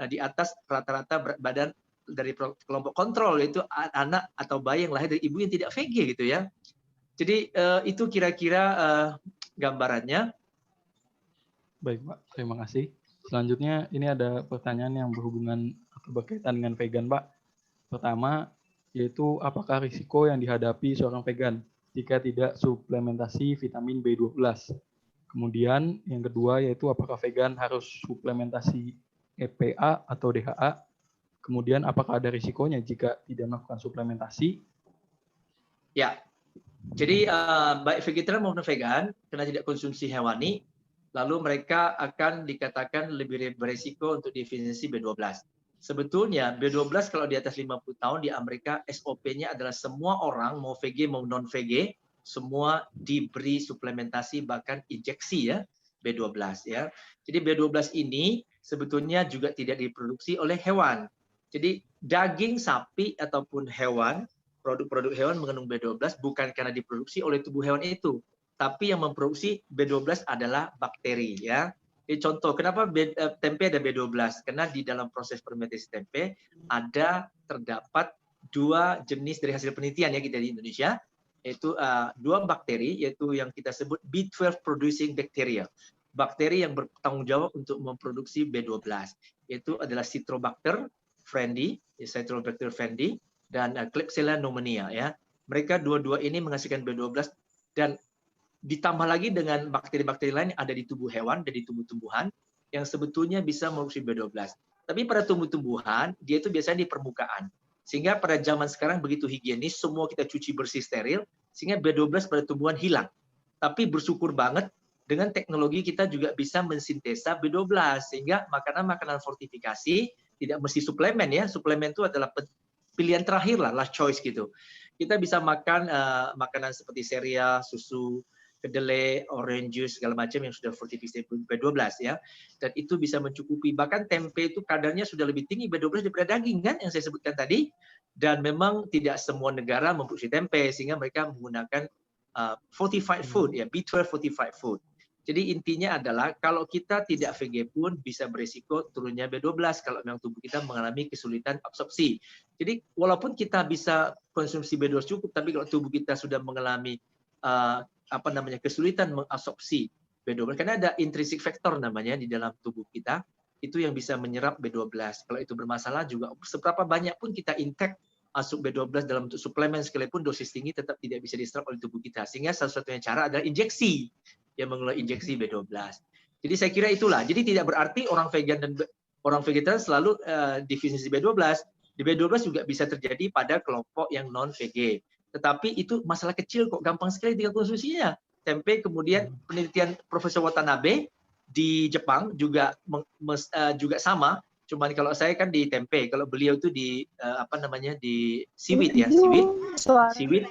Di atas rata-rata berat badan dari kelompok kontrol, yaitu anak atau bayi yang lahir dari ibu yang tidak VG gitu ya. Jadi itu kira-kira gambarannya. Baik Pak, terima kasih. Selanjutnya ini ada pertanyaan yang berhubungan atau berkaitan dengan vegan Pak. Pertama, yaitu apakah risiko yang dihadapi seorang vegan jika tidak suplementasi vitamin B12? Kemudian yang kedua yaitu apakah vegan harus suplementasi EPA atau DHA? Kemudian apakah ada risikonya jika tidak melakukan suplementasi? Ya, jadi baik vegetarian maupun vegan karena tidak konsumsi hewani, lalu mereka akan dikatakan lebih berisiko untuk defisiensi B12. Sebetulnya B12 kalau di atas 50 tahun di Amerika SOP-nya adalah semua orang mau VG mau non VG semua diberi suplementasi bahkan injeksi ya B12 ya. Jadi B12 ini sebetulnya juga tidak diproduksi oleh hewan. Jadi daging sapi ataupun hewan, produk-produk hewan mengandung B12 bukan karena diproduksi oleh tubuh hewan itu, tapi yang memproduksi B12 adalah bakteri ya. Jadi contoh, kenapa tempe ada B12? Karena di dalam proses fermentasi tempe terdapat dua jenis dari hasil penelitian ya kita di Indonesia, yaitu dua bakteri, yaitu yang kita sebut B12 producing bacteria. Bakteri yang bertanggung jawab untuk memproduksi B12, yaitu adalah Citrobacter frendi, dan Klebsiella pneumoniae ya. Mereka dua-dua ini menghasilkan B12 dan ditambah lagi dengan bakteri-bakteri lain yang ada di tubuh hewan dan di tumbuh-tumbuhan yang sebetulnya bisa memproduksi B12. Tapi pada tumbuh-tumbuhan, dia itu biasanya di permukaan. Sehingga pada zaman sekarang begitu higienis, semua kita cuci bersih steril, sehingga B12 pada tumbuhan hilang. Tapi bersyukur banget, dengan teknologi kita juga bisa mensintesa B12, sehingga makanan-makanan fortifikasi tidak mesti suplemen ya. Suplemen itu adalah pilihan terakhir lah, last choice gitu. Kita bisa makan makanan seperti sereal, susu, kedelai, orange juice, segala macam yang sudah fortifikasi B12 ya. Dan itu bisa mencukupi. Bahkan tempe itu kadarnya sudah lebih tinggi B12 daripada daging kan yang saya sebutkan tadi. Dan memang tidak semua negara memproduksi tempe sehingga mereka menggunakan fortified food ya, B12 fortified food. Jadi intinya adalah kalau kita tidak VG pun bisa berisiko turunnya B12 kalau memang tubuh kita mengalami kesulitan absorpsi. Jadi walaupun kita bisa konsumsi B12 cukup, tapi kalau tubuh kita sudah mengalami kesulitan mengabsorpsi B12 karena ada intrinsic factor namanya di dalam tubuh kita itu yang bisa menyerap B12. Kalau itu bermasalah juga seberapa banyak pun kita intake masuk B12 dalam bentuk suplemen sekalipun dosis tinggi tetap tidak bisa diserap oleh tubuh kita. Sehingga satu-satunya cara adalah injeksi yang mengelola injeksi B12. Jadi saya kira itulah. Jadi tidak berarti orang vegan dan orang vegetarian selalu defisiensi B12. Di B12 juga bisa terjadi pada kelompok yang non VG. Tetapi itu masalah kecil kok, gampang sekali tinggal konsumsinya. Tempe kemudian penelitian Profesor Watanabe di Jepang juga sama. Cuman kalau saya kan di tempe, kalau beliau itu di di seaweed ya, seaweed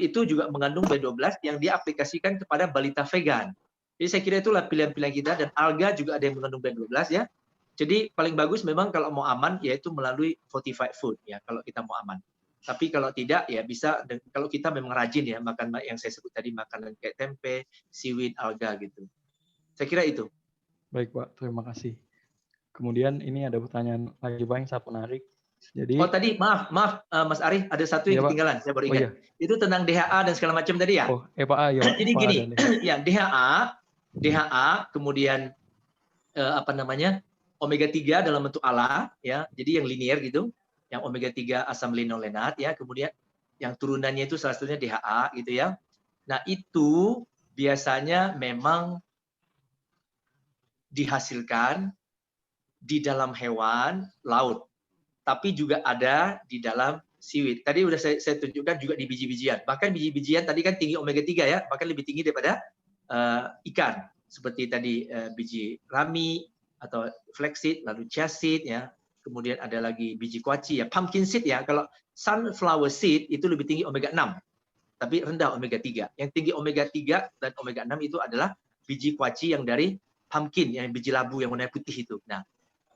itu juga mengandung B12 yang dia aplikasikan kepada balita vegan. Jadi saya kira itulah pilihan-pilihan kita dan alga juga ada yang mengandung B12 ya. Jadi paling bagus memang kalau mau aman yaitu melalui fortified food ya kalau kita mau aman. Tapi kalau tidak ya bisa kalau kita memang rajin ya makan yang saya sebut tadi makanan kayak tempe, seaweed, alga gitu. Saya kira itu. Baik Pak, terima kasih. Kemudian ini ada pertanyaan lagi Pak yang sangat menarik. Jadi tadi maaf Mas Arief ada satu yang ketinggalan saya baru ingat. Itu tentang DHA dan segala macam tadi ya. EPA ya Pak. Jadi gini, ya DHA kemudian omega 3 dalam bentuk ALA ya. Jadi yang linear gitu. Yang omega 3 asam linolenat ya, kemudian yang turunannya itu salah satunya DHA gitu ya. Nah, itu biasanya memang dihasilkan di dalam hewan laut, tapi juga ada di dalam seaweed. Tadi udah saya tunjukkan juga di biji-bijian. Bahkan biji-bijian tadi kan tinggi omega 3 ya, bahkan lebih tinggi daripada ikan. Seperti tadi biji rami atau flaxseed, lalu chia seed ya. Kemudian ada lagi biji kuaci ya, pumpkin seed ya. Kalau sunflower seed itu lebih tinggi omega 6, tapi rendah omega 3. Yang tinggi omega 3 dan omega 6 itu adalah biji kuaci yang dari pumpkin, yang biji labu yang warna putih itu. Nah,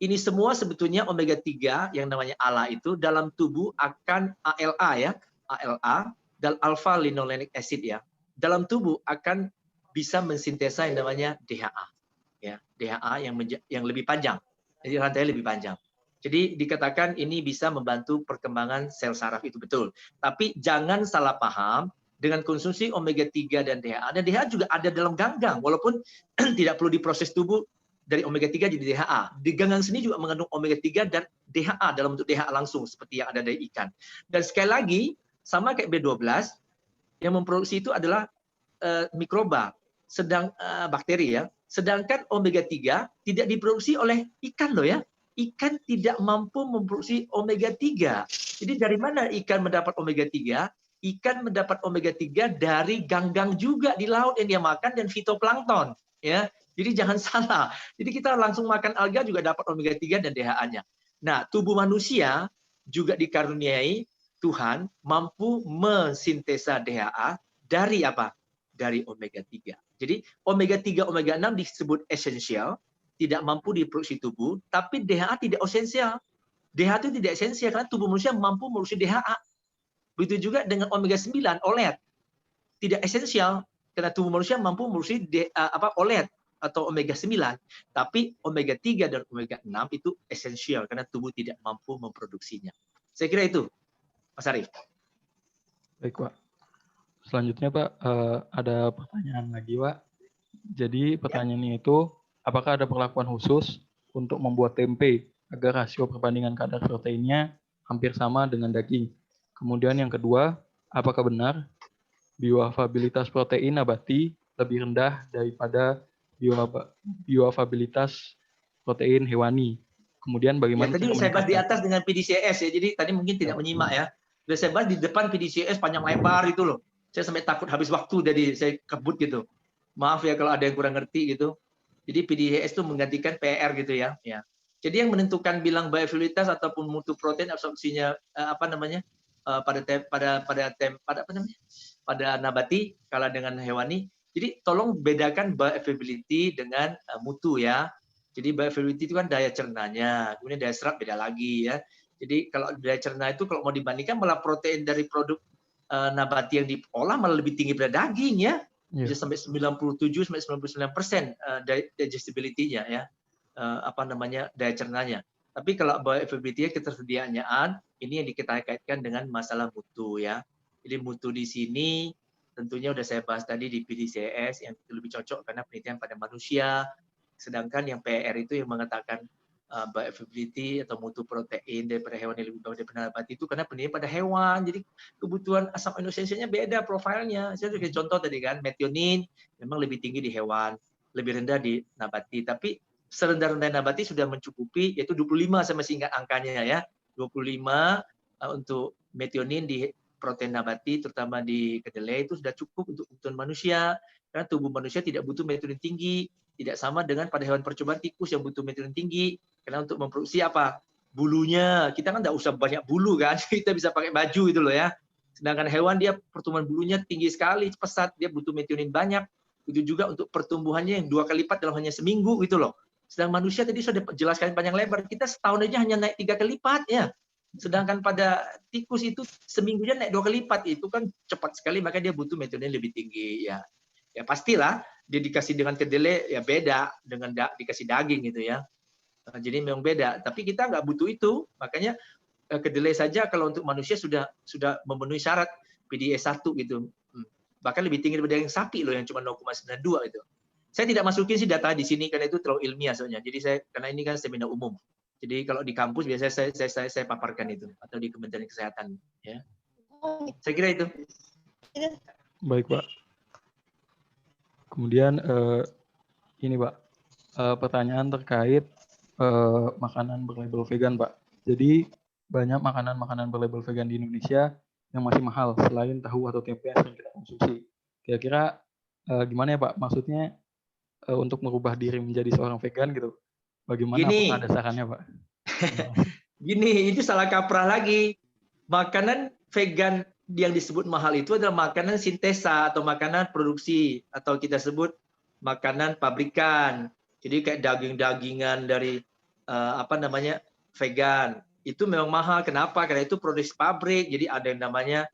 ini semua sebetulnya omega 3 yang namanya ALA itu dalam tubuh akan ALA ya, ALA dan alpha linolenic acid ya. Dalam tubuh akan bisa mensintesa yang namanya DHA. Ya, DHA yang lebih panjang. Jadi rantainya lebih panjang. Jadi dikatakan ini bisa membantu perkembangan sel saraf, itu betul. Tapi jangan salah paham dengan konsumsi omega 3 dan DHA. Dan DHA juga ada dalam ganggang walaupun tidak perlu diproses tubuh dari omega 3 jadi DHA. Di ganggang sini juga mengandung omega 3 dan DHA dalam bentuk DHA langsung seperti yang ada dari ikan. Dan sekali lagi sama kayak B12 yang memproduksi itu adalah mikroba, bakteri ya. Sedangkan omega 3 tidak diproduksi oleh ikan loh ya. Ikan tidak mampu memproduksi omega 3. Jadi dari mana ikan mendapat omega 3? Ikan mendapat omega 3 dari ganggang juga di laut yang dia makan dan fitoplankton ya. Jadi jangan salah. Jadi kita langsung makan alga juga dapat omega 3 dan DHA-nya. Nah, tubuh manusia juga dikaruniai Tuhan mampu mensintesa DHA dari apa? Dari omega 3. Jadi omega 3, omega 6 disebut esensial, tidak mampu diproduksi tubuh, tapi DHA tidak esensial. DHA itu tidak esensial karena tubuh manusia mampu memproduksi DHA. Begitu juga dengan omega 9, OLED. Tidak esensial karena tubuh manusia mampu memproduksi OLED atau omega 9. Tapi omega 3 dan omega 6 itu esensial karena tubuh tidak mampu memproduksinya. Saya kira itu, Mas Arief. Baik, Pak. Selanjutnya, Pak, ada pertanyaan lagi, Pak. Jadi pertanyaannya itu, apakah ada perlakuan khusus untuk membuat tempe agar rasio perbandingan kadar proteinnya hampir sama dengan daging? Kemudian yang kedua, apakah benar bioavailabilitas protein nabati lebih rendah daripada bioavailabilitas protein hewani? Kemudian bagaimana tadi saya bahas di atas dengan PDCS ya, jadi tadi mungkin tidak menyimak ya. Sudah saya bahas di depan PDCS panjang lebar itu loh. Saya sampai takut habis waktu jadi saya kebut gitu. Maaf ya kalau ada yang kurang ngerti gitu. Jadi PDCS itu menggantikan PR gitu ya. Jadi yang menentukan bilang bioavailabilitas ataupun mutu protein absorpsinya pada nabati kalah dengan hewani. Jadi tolong bedakan bioavailability dengan mutu ya. Jadi bioavailability itu kan daya cernanya, kemudian daya serap beda lagi ya. Jadi kalau daya cerna itu kalau mau dibandingkan malah protein dari produk nabati yang diolah malah lebih tinggi pada daging ya. Bisa sampai 97 sampai 99% digestibility-nya ya. Daya cernanya. Tapi kalau bioavailability ketersediaan ini yang kita kaitkan dengan masalah mutu ya. Jadi mutu di sini tentunya udah saya bahas tadi di PDCS yang lebih cocok karena penelitian pada manusia. Sedangkan yang PR itu yang mengatakan bioavailability atau mutu protein daripada hewan yang lebih bawah daripada nabati itu karena penelitian pada hewan. Jadi kebutuhan asam amino esensialnya beda profilnya. Saya beri contoh tadi kan, methionine memang lebih tinggi di hewan, lebih rendah di nabati. Tapi serendah-rendah nabati sudah mencukupi, yaitu 25 saya masih ingat angkanya ya. 25 untuk methionine di protein nabati, terutama di kedelai itu sudah cukup untuk kebutuhan manusia. Karena tubuh manusia tidak butuh methionine tinggi, tidak sama dengan pada hewan percobaan tikus yang butuh methionine tinggi. Karena untuk memproduksi apa? Bulunya. Kita kan tidak usah banyak bulu kan, kita bisa pakai baju itu loh ya. Sedangkan hewan dia pertumbuhan bulunya tinggi sekali, pesat, dia butuh methionine banyak. Itu juga untuk pertumbuhannya yang 2 kali lipat dalam hanya seminggu gitu loh. Sedang manusia tadi sudah jelaskan panjang lebar, kita setahun aja hanya naik 3 kali lipat ya. Sedangkan pada tikus itu seminggunya naik 2 kali lipat, itu kan cepat sekali, maka dia butuh methionine lebih tinggi ya. Ya pastilah dia dikasih dengan kedelai ya beda dengan dikasih daging gitu ya. Jadi memang beda, tapi kita nggak butuh itu, makanya kedelai saja kalau untuk manusia sudah memenuhi syarat PDE1 gitu. Bahkan lebih tinggi daripada yang sapi loh yang cuma 0,92 itu. Saya tidak masukin sih data di sini karena itu terlalu ilmiah soalnya. Jadi karena ini kan seminar umum. Jadi kalau di kampus biasanya saya paparkan itu atau di Kementerian Kesehatan ya. Saya kira itu. Baik, Pak. Kemudian ini, Pak, pertanyaan terkait makanan berlabel vegan, Pak. Jadi banyak makanan-makanan berlabel vegan di Indonesia yang masih mahal selain tahu atau tempe yang sering kita konsumsi. Kira-kira gimana ya, Pak? Maksudnya untuk merubah diri menjadi seorang vegan gitu. Bagaimana? Apakah Gini, ada sarannya, Pak? Terima kasih. gini, itu salah kaprah lagi. Makanan vegan yang disebut mahal itu adalah makanan sintesa atau makanan produksi atau kita sebut makanan pabrikan. Jadi kayak daging-dagingan dari vegan itu memang mahal. Kenapa? Karena itu produksi pabrik. Jadi ada yang namanya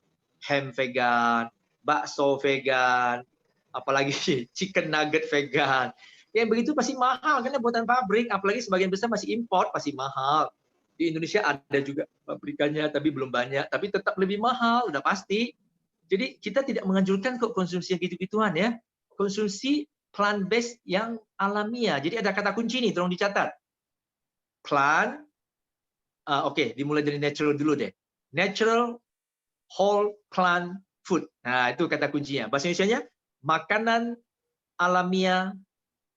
ham vegan, bakso vegan, apalagi chicken nugget vegan. Yang begitu pasti mahal karena buatan pabrik. Apalagi sebagian besar masih import, pasti mahal. Di Indonesia ada juga pabrikannya, tapi belum banyak. Tapi tetap lebih mahal, udah pasti. Jadi kita tidak menganjurkan kok konsumsi yang gitu-gituan ya. Konsumsi plant-based yang alamiah. Jadi ada kata kunci nih, tolong dicatat. Plant, oke, dimulai dari natural dulu deh. Natural whole plant food. Nah, itu kata kuncinya. Bahasa Indonesianya, makanan alamiah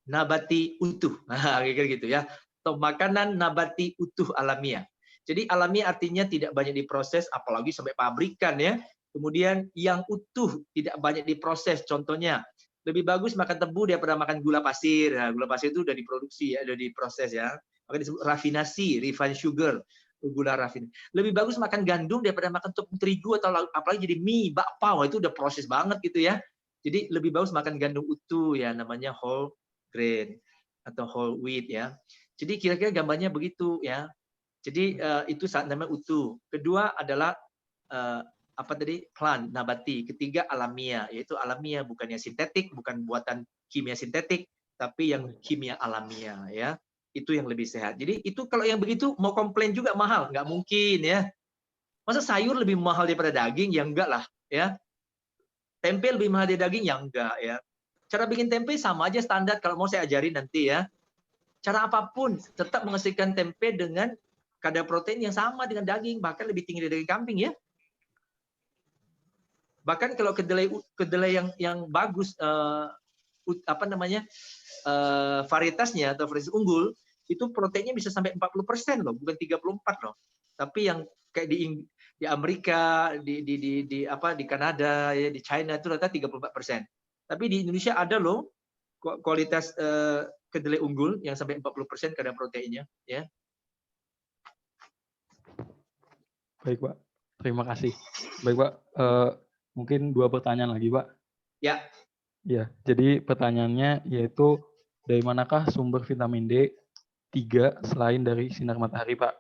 nabati utuh. Nah, kayak gitu ya. Atau makanan nabati utuh alamiah. Jadi alamiah artinya tidak banyak diproses, apalagi sampai pabrikan ya. Kemudian yang utuh tidak banyak diproses. Contohnya, lebih bagus makan tebu daripada makan gula pasir. Nah, gula pasir itu udah diproduksi ya, udah diproses ya. Maka disebut rafinasi, refined sugar, gula rafin. Lebih bagus makan gandum daripada makan tepung terigu atau apalagi jadi mie, bakpao, itu udah proses banget gitu ya. Jadi lebih bagus makan gandum utuh ya, namanya whole grain atau whole wheat ya. Jadi kira-kira gambarnya begitu ya. Jadi itu saat namanya utuh. Kedua adalah plant nabati. Ketiga alamiah, yaitu alamiah bukan yang sintetik, bukan buatan kimia sintetik, tapi yang kimia alamiah ya. Itu yang lebih sehat. Jadi itu kalau yang begitu mau komplain juga mahal, nggak mungkin ya. Masa sayur lebih mahal daripada daging? Ya enggak lah ya. Tempe lebih mahal dari daging? Ya enggak ya. Cara bikin tempe sama aja standar, kalau mau saya ajarin nanti ya. Cara apapun tetap menghasilkan tempe dengan kadar protein yang sama dengan daging, bahkan lebih tinggi dari daging kambing ya. Bahkan kalau kedelai yang bagus varietasnya atau varietas unggul itu proteinnya bisa sampai 40% loh, bukan 34 loh. Tapi yang kayak di Amerika, di Kanada, ya di China itu rata 34%. Tapi di Indonesia ada loh kualitas kedelai unggul yang sampai 40% kadar proteinnya ya. Baik, Pak. Terima kasih. Baik, Pak. Mungkin 2 pertanyaan lagi, Pak. Ya. Ya, jadi pertanyaannya yaitu dari manakah sumber vitamin D3 selain dari sinar matahari, Pak?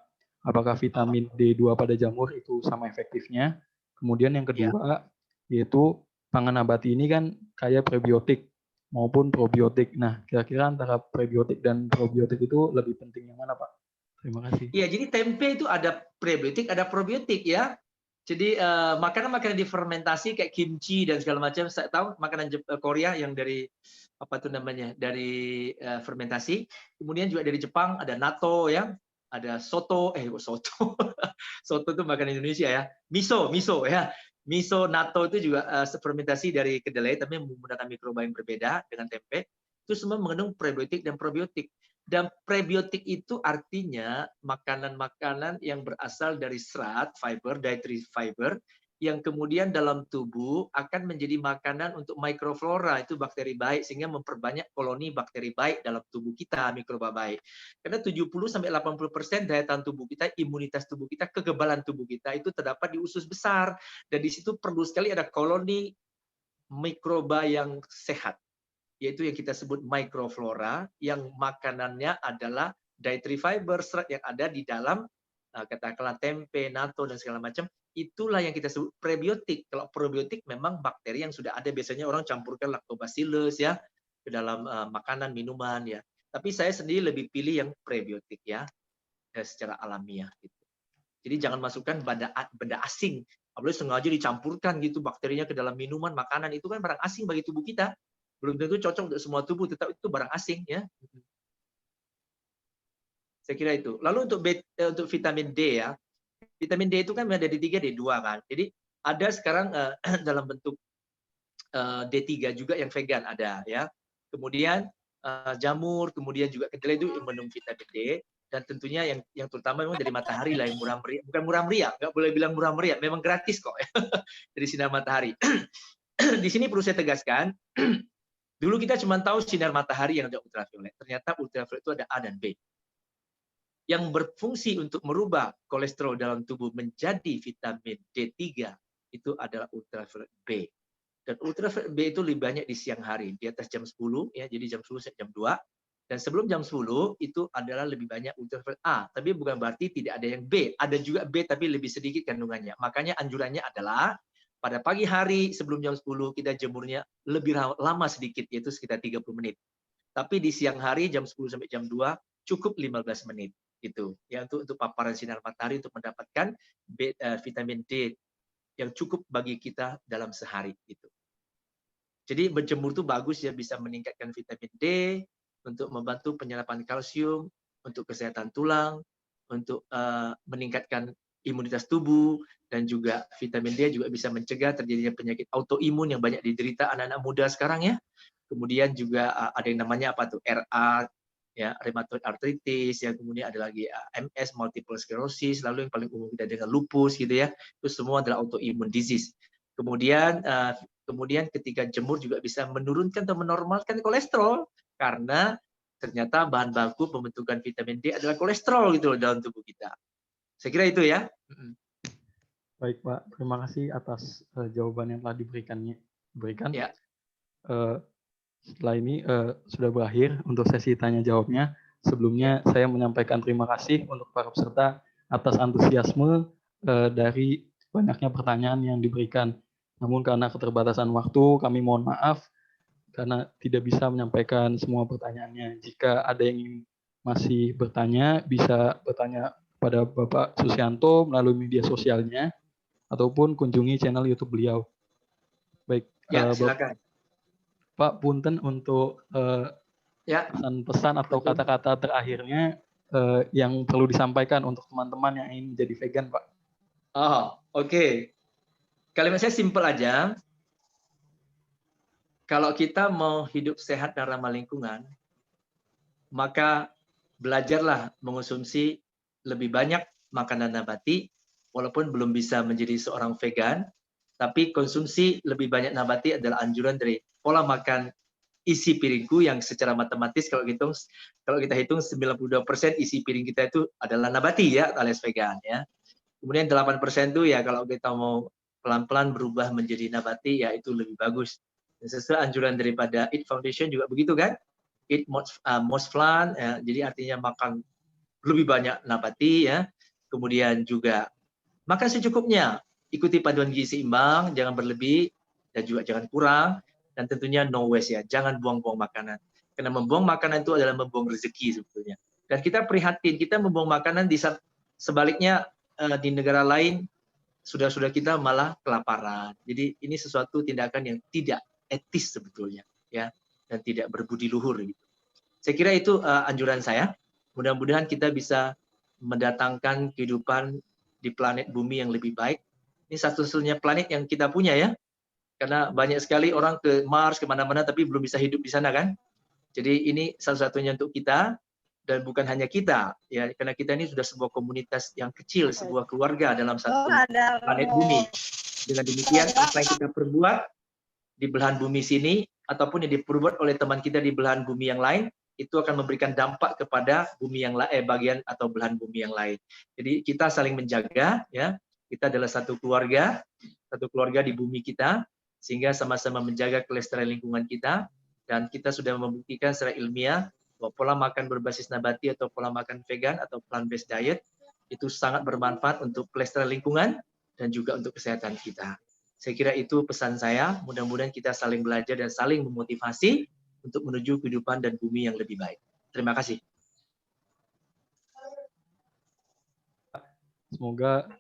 Apakah vitamin D2 pada jamur itu sama efektifnya? Kemudian yang kedua, yaitu pangan nabati ini kan kaya prebiotik maupun probiotik. Nah, kira-kira antara prebiotik dan probiotik itu lebih penting yang mana, Pak? Terima kasih. Iya, jadi tempe itu ada prebiotik, ada probiotik ya. Jadi makanan-makanan difermentasi kayak kimchi dan segala macam. Saya tahu makanan Korea yang dari dari fermentasi. Kemudian juga dari Jepang ada natto ya, ada soto. Soto, soto itu makanan Indonesia ya. Miso ya. Miso, natto itu juga fermentasi dari kedelai, tapi menggunakan mikroba yang berbeda dengan tempe. Itu semua mengandung prebiotik dan probiotik. Dan prebiotik itu artinya makanan-makanan yang berasal dari serat, fiber, dietary fiber, yang kemudian dalam tubuh akan menjadi makanan untuk mikroflora, itu bakteri baik, sehingga memperbanyak koloni bakteri baik dalam tubuh kita, mikroba baik. Karena 70-80% daya tahan tubuh kita, imunitas tubuh kita, kekebalan tubuh kita itu terdapat di usus besar. Dan di situ perlu sekali ada koloni mikroba yang sehat, yaitu yang kita sebut mikroflora, yang makanannya adalah dietary fiber, serat yang ada di dalam katakanlah tempe, natto dan segala macam. Itulah yang kita sebut prebiotik. Kalau probiotik memang bakteri yang sudah ada, biasanya orang campurkan lactobacillus ya ke dalam makanan, minuman ya. Tapi saya sendiri lebih pilih yang prebiotik ya, secara alamiah gitu. Jadi jangan masukkan benda asing, apalagi sengaja dicampurkan gitu bakterinya ke dalam minuman, makanan, itu kan barang asing bagi tubuh kita. Belum tentu cocok untuk semua tubuh, tetap itu barang asing ya. Saya kira itu. Lalu untuk vitamin D ya, vitamin D itu kan ada di 3 D2 kan. Jadi Ada sekarang dalam bentuk D3 juga yang vegan ada ya. Kemudian jamur, kemudian juga kedelai itu mengandung vitamin D, dan tentunya yang terutama memang dari matahari lah yang murah meriah, bukan murah meriah, nggak boleh bilang murah meriah, memang gratis kok dari sinar matahari. Di sini perlu saya tegaskan, dulu kita cuma tahu sinar matahari yang ada ultraviolet, ternyata ultraviolet itu ada A dan B. Yang berfungsi untuk merubah kolesterol dalam tubuh menjadi vitamin D3 itu adalah ultraviolet B. Dan ultraviolet B itu lebih banyak di siang hari, di atas jam 10 ya, jadi jam 10 sampai jam 2. Dan sebelum jam 10 itu adalah lebih banyak ultraviolet A, tapi bukan berarti tidak ada yang B. Ada juga B tapi lebih sedikit kandungannya. Makanya anjurannya adalah pada pagi hari sebelum jam 10 kita jemurnya lebih lama sedikit, yaitu sekitar 30 menit. Tapi di siang hari jam 10 sampai jam 2 cukup 15 menit gitu. Ya, untuk paparan sinar matahari untuk mendapatkan vitamin D yang cukup bagi kita dalam sehari gitu. Jadi berjemur itu bagus ya, bisa meningkatkan vitamin D, untuk membantu penyerapan kalsium, untuk kesehatan tulang, untuk meningkatkan imunitas tubuh, dan juga vitamin D juga bisa mencegah terjadinya penyakit autoimun yang banyak diderita anak-anak muda sekarang ya. Kemudian juga ada yang namanya apa tuh, RA, ya, rheumatoid arthritis, ya, kemudian ada lagi MS, multiple sclerosis, lalu yang paling umum kita dengan lupus gitu ya. Itu semua adalah autoimmune disease. Kemudian ketika jemur juga bisa menurunkan atau menormalkan kolesterol, karena ternyata bahan baku pembentukan vitamin D adalah kolesterol gitu loh dalam tubuh kita. Saya kira itu ya. Baik Pak, terima kasih atas jawaban yang telah diberikan. Ya. Setelah ini sudah berakhir untuk sesi tanya jawabnya. Sebelumnya saya menyampaikan terima kasih untuk para peserta atas antusiasme dari banyaknya pertanyaan yang diberikan. Namun karena keterbatasan waktu, kami mohon maaf karena tidak bisa menyampaikan semua pertanyaannya. Jika ada yang ingin masih bertanya, bisa bertanya pada Bapak Susianto melalui media sosialnya, ataupun kunjungi channel YouTube beliau. Baik, ya, silakan. Pak, punten untuk pesan-pesan atau kata-kata terakhirnya yang perlu disampaikan untuk teman-teman yang ingin menjadi vegan, Pak. Oh, oke. Kalimat saya simpel aja. Kalau kita mau hidup sehat dan ramah lingkungan, maka belajarlah mengonsumsi lebih banyak makanan nabati, walaupun belum bisa menjadi seorang vegan, tapi konsumsi lebih banyak nabati adalah anjuran dari pola makan isi piringku yang secara matematis kalau kita hitung 92% isi piring kita itu adalah nabati ya, alias vegan ya. Kemudian 8% itu ya kalau kita mau pelan-pelan berubah menjadi nabati ya itu lebih bagus. Dan sesuai anjuran daripada Eat Foundation juga begitu kan? Eat most plant, ya, jadi artinya makan lebih banyak nabati ya. Kemudian juga makan secukupnya, ikuti paduan gizi seimbang, jangan berlebih dan juga jangan kurang, dan tentunya no waste ya, jangan buang-buang makanan. Karena membuang makanan itu adalah membuang rezeki sebetulnya. Dan kita prihatin, kita membuang makanan di sebaliknya di negara lain sudah kita malah kelaparan. Jadi ini sesuatu tindakan yang tidak etis sebetulnya ya, dan tidak berbudi luhur gitu. Saya kira itu anjuran saya. Mudah-mudahan kita bisa mendatangkan kehidupan di planet bumi yang lebih baik. Ini satu-satunya planet yang kita punya ya. Karena banyak sekali orang ke Mars, kemana-mana, tapi belum bisa hidup di sana kan. Jadi ini satu-satunya untuk kita, dan bukan hanya kita, ya, karena kita ini sudah sebuah komunitas yang kecil, sebuah keluarga dalam satu planet bumi. Dengan demikian, apa yang kita perbuat di belahan bumi sini, ataupun yang diperbuat oleh teman kita di belahan bumi yang lain, itu akan memberikan dampak kepada bumi yang lain, bagian atau belahan bumi yang lain. Jadi kita saling menjaga, ya. Kita adalah satu keluarga di bumi kita, sehingga sama-sama menjaga kelestarian lingkungan kita, dan kita sudah membuktikan secara ilmiah bahwa pola makan berbasis nabati atau pola makan vegan atau plant-based diet itu sangat bermanfaat untuk kelestarian lingkungan dan juga untuk kesehatan kita. Saya kira itu pesan saya, mudah-mudahan kita saling belajar dan saling memotivasi untuk menuju kehidupan dan bumi yang lebih baik. Terima kasih. Semoga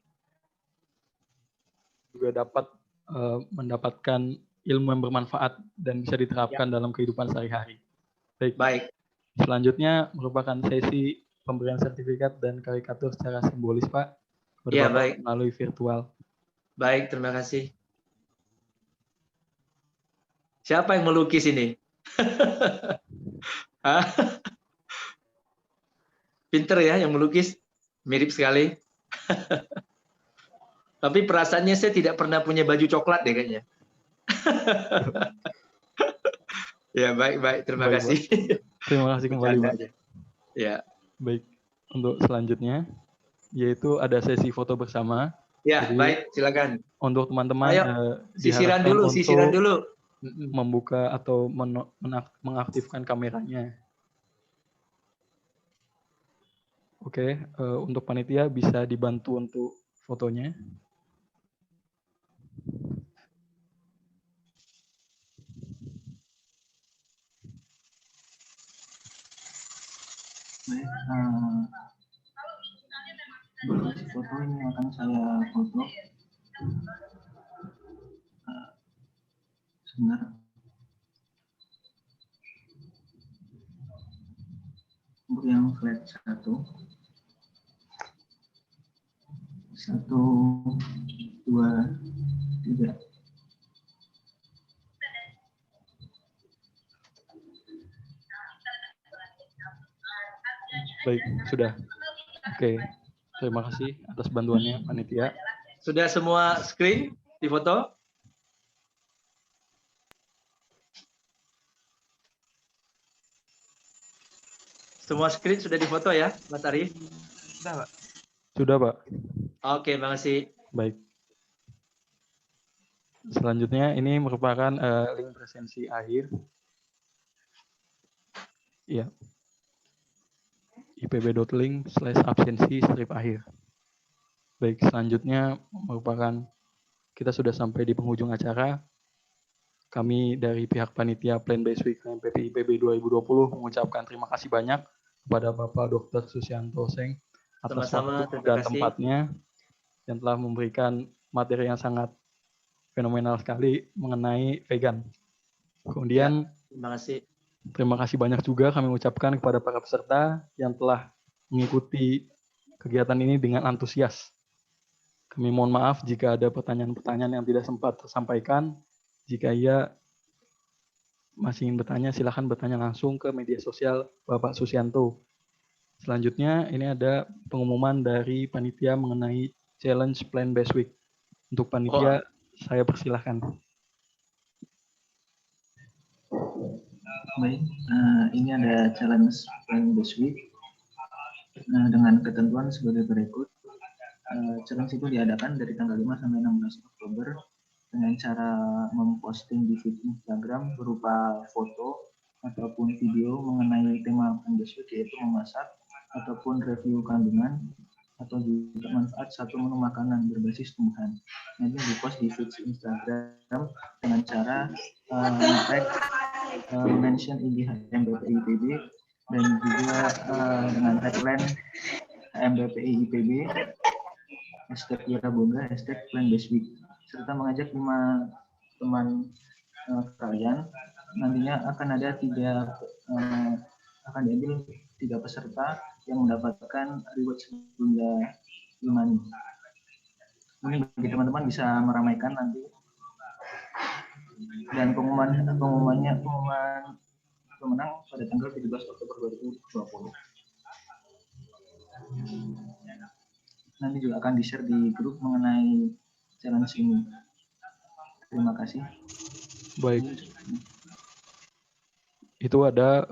juga dapat mendapatkan ilmu yang bermanfaat dan bisa diterapkan dalam kehidupan sehari-hari. Baik. Selanjutnya merupakan sesi pemberian sertifikat dan karikatur secara simbolis, Pak. Ya, baik. Melalui virtual. Baik, terima kasih. Siapa yang melukis ini? Hah? Pinter ya yang melukis, mirip sekali. Tapi perasaannya saya tidak pernah punya baju coklat deh kayaknya. Ya, baik, terima Baik, kasih. Terima kasih kembali, Bercanda Pak. aja. Ya. Baik, untuk selanjutnya yaitu ada sesi foto bersama. Ya, Jadi baik, silakan. untuk teman-teman Ayo, sisiran diharapkan dulu, sisiran untuk dulu. membuka atau mengaktifkan kameranya. Oke, untuk panitia bisa dibantu untuk fotonya. Baik, foto ini akan saya foto. Sebentar. Untuk yang flat 1, 2, 3. Baik, sudah. Oke, terima kasih atas bantuannya, panitia. Sudah semua screen di foto? Semua screen sudah difoto ya, Mas Arief? Sudah, Pak. Sudah, Pak. Oke, makasih. Baik. Selanjutnya ini merupakan link presensi akhir. Ya. ipb.link/absensi-akhir. Baik, selanjutnya merupakan kita sudah sampai di penghujung acara. Kami dari pihak panitia Plan Based Week MPP IPB 2020 mengucapkan terima kasih banyak kepada Bapak Dr. Susianto Seng atas Sama-sama, waktu terima dan kasih. tempatnya yang telah memberikan materi yang sangat fenomenal sekali mengenai vegan. Kemudian Terima kasih. terima kasih banyak juga kami ucapkan kepada para peserta yang telah mengikuti kegiatan ini dengan antusias. Kami mohon maaf jika ada pertanyaan-pertanyaan yang tidak sempat tersampaikan. Jika iya masih ingin bertanya, silakan bertanya langsung ke media sosial Bapak Susianto. Selanjutnya ini ada pengumuman dari panitia mengenai Challenge Plan Based Week. Untuk panitia, saya persilahkan. Baik, ini ada challenge Plan Based Week dengan ketentuan sebagai berikut. Challenge itu diadakan dari tanggal 5 sampai 16 Oktober dengan cara memposting di feed Instagram berupa foto ataupun video mengenai tema Plan Based Week, yaitu memasak ataupun review kandungan atau juga manfaat satu menu makanan berbasis tumbuhan. Nanti dipost di feed Instagram dengan cara mention IG HMBPI IPB dan juga dengan tagline HMBPI IPB #Wirabongga #PlanBasedWeek serta mengajak 5 teman kalian. Nantinya akan ada akan diambil 3 peserta yang mendapatkan reward sejumlah 5 nih. Mungkin bagi teman-teman bisa meramaikan nanti. Dan pengumuman pemenang pada tanggal 17 Oktober 2020. Nanti juga akan di-share di grup mengenai challenge ini. Terima kasih. Baik. Itu ada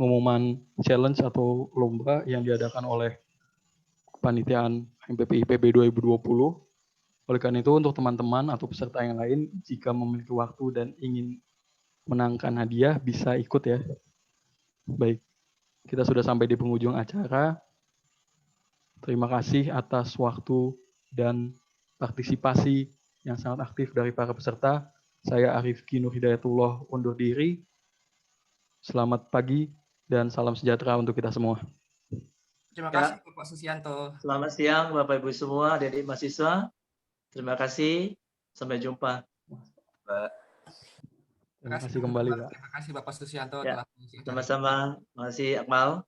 pengumuman challenge atau lomba yang diadakan oleh kepanitiaan MPP IPB 2020. Oleh karena itu untuk teman-teman atau peserta yang lain jika memiliki waktu dan ingin menangkan hadiah bisa ikut ya. Baik, kita sudah sampai di penghujung acara. Terima kasih atas waktu dan partisipasi yang sangat aktif dari para peserta. Saya Arifki Nur Hidayatullah undur diri. Selamat pagi dan salam sejahtera untuk kita semua. Terima kasih Bapak Susianto. Selamat siang Bapak Ibu semua, adik-adik mahasiswa. Terima kasih. Sampai jumpa. Terima kasih kembali, Pak. Terima kasih Bapak Susianto Ya, telah mengisi acara. sama-sama. Terima kasih Akmal.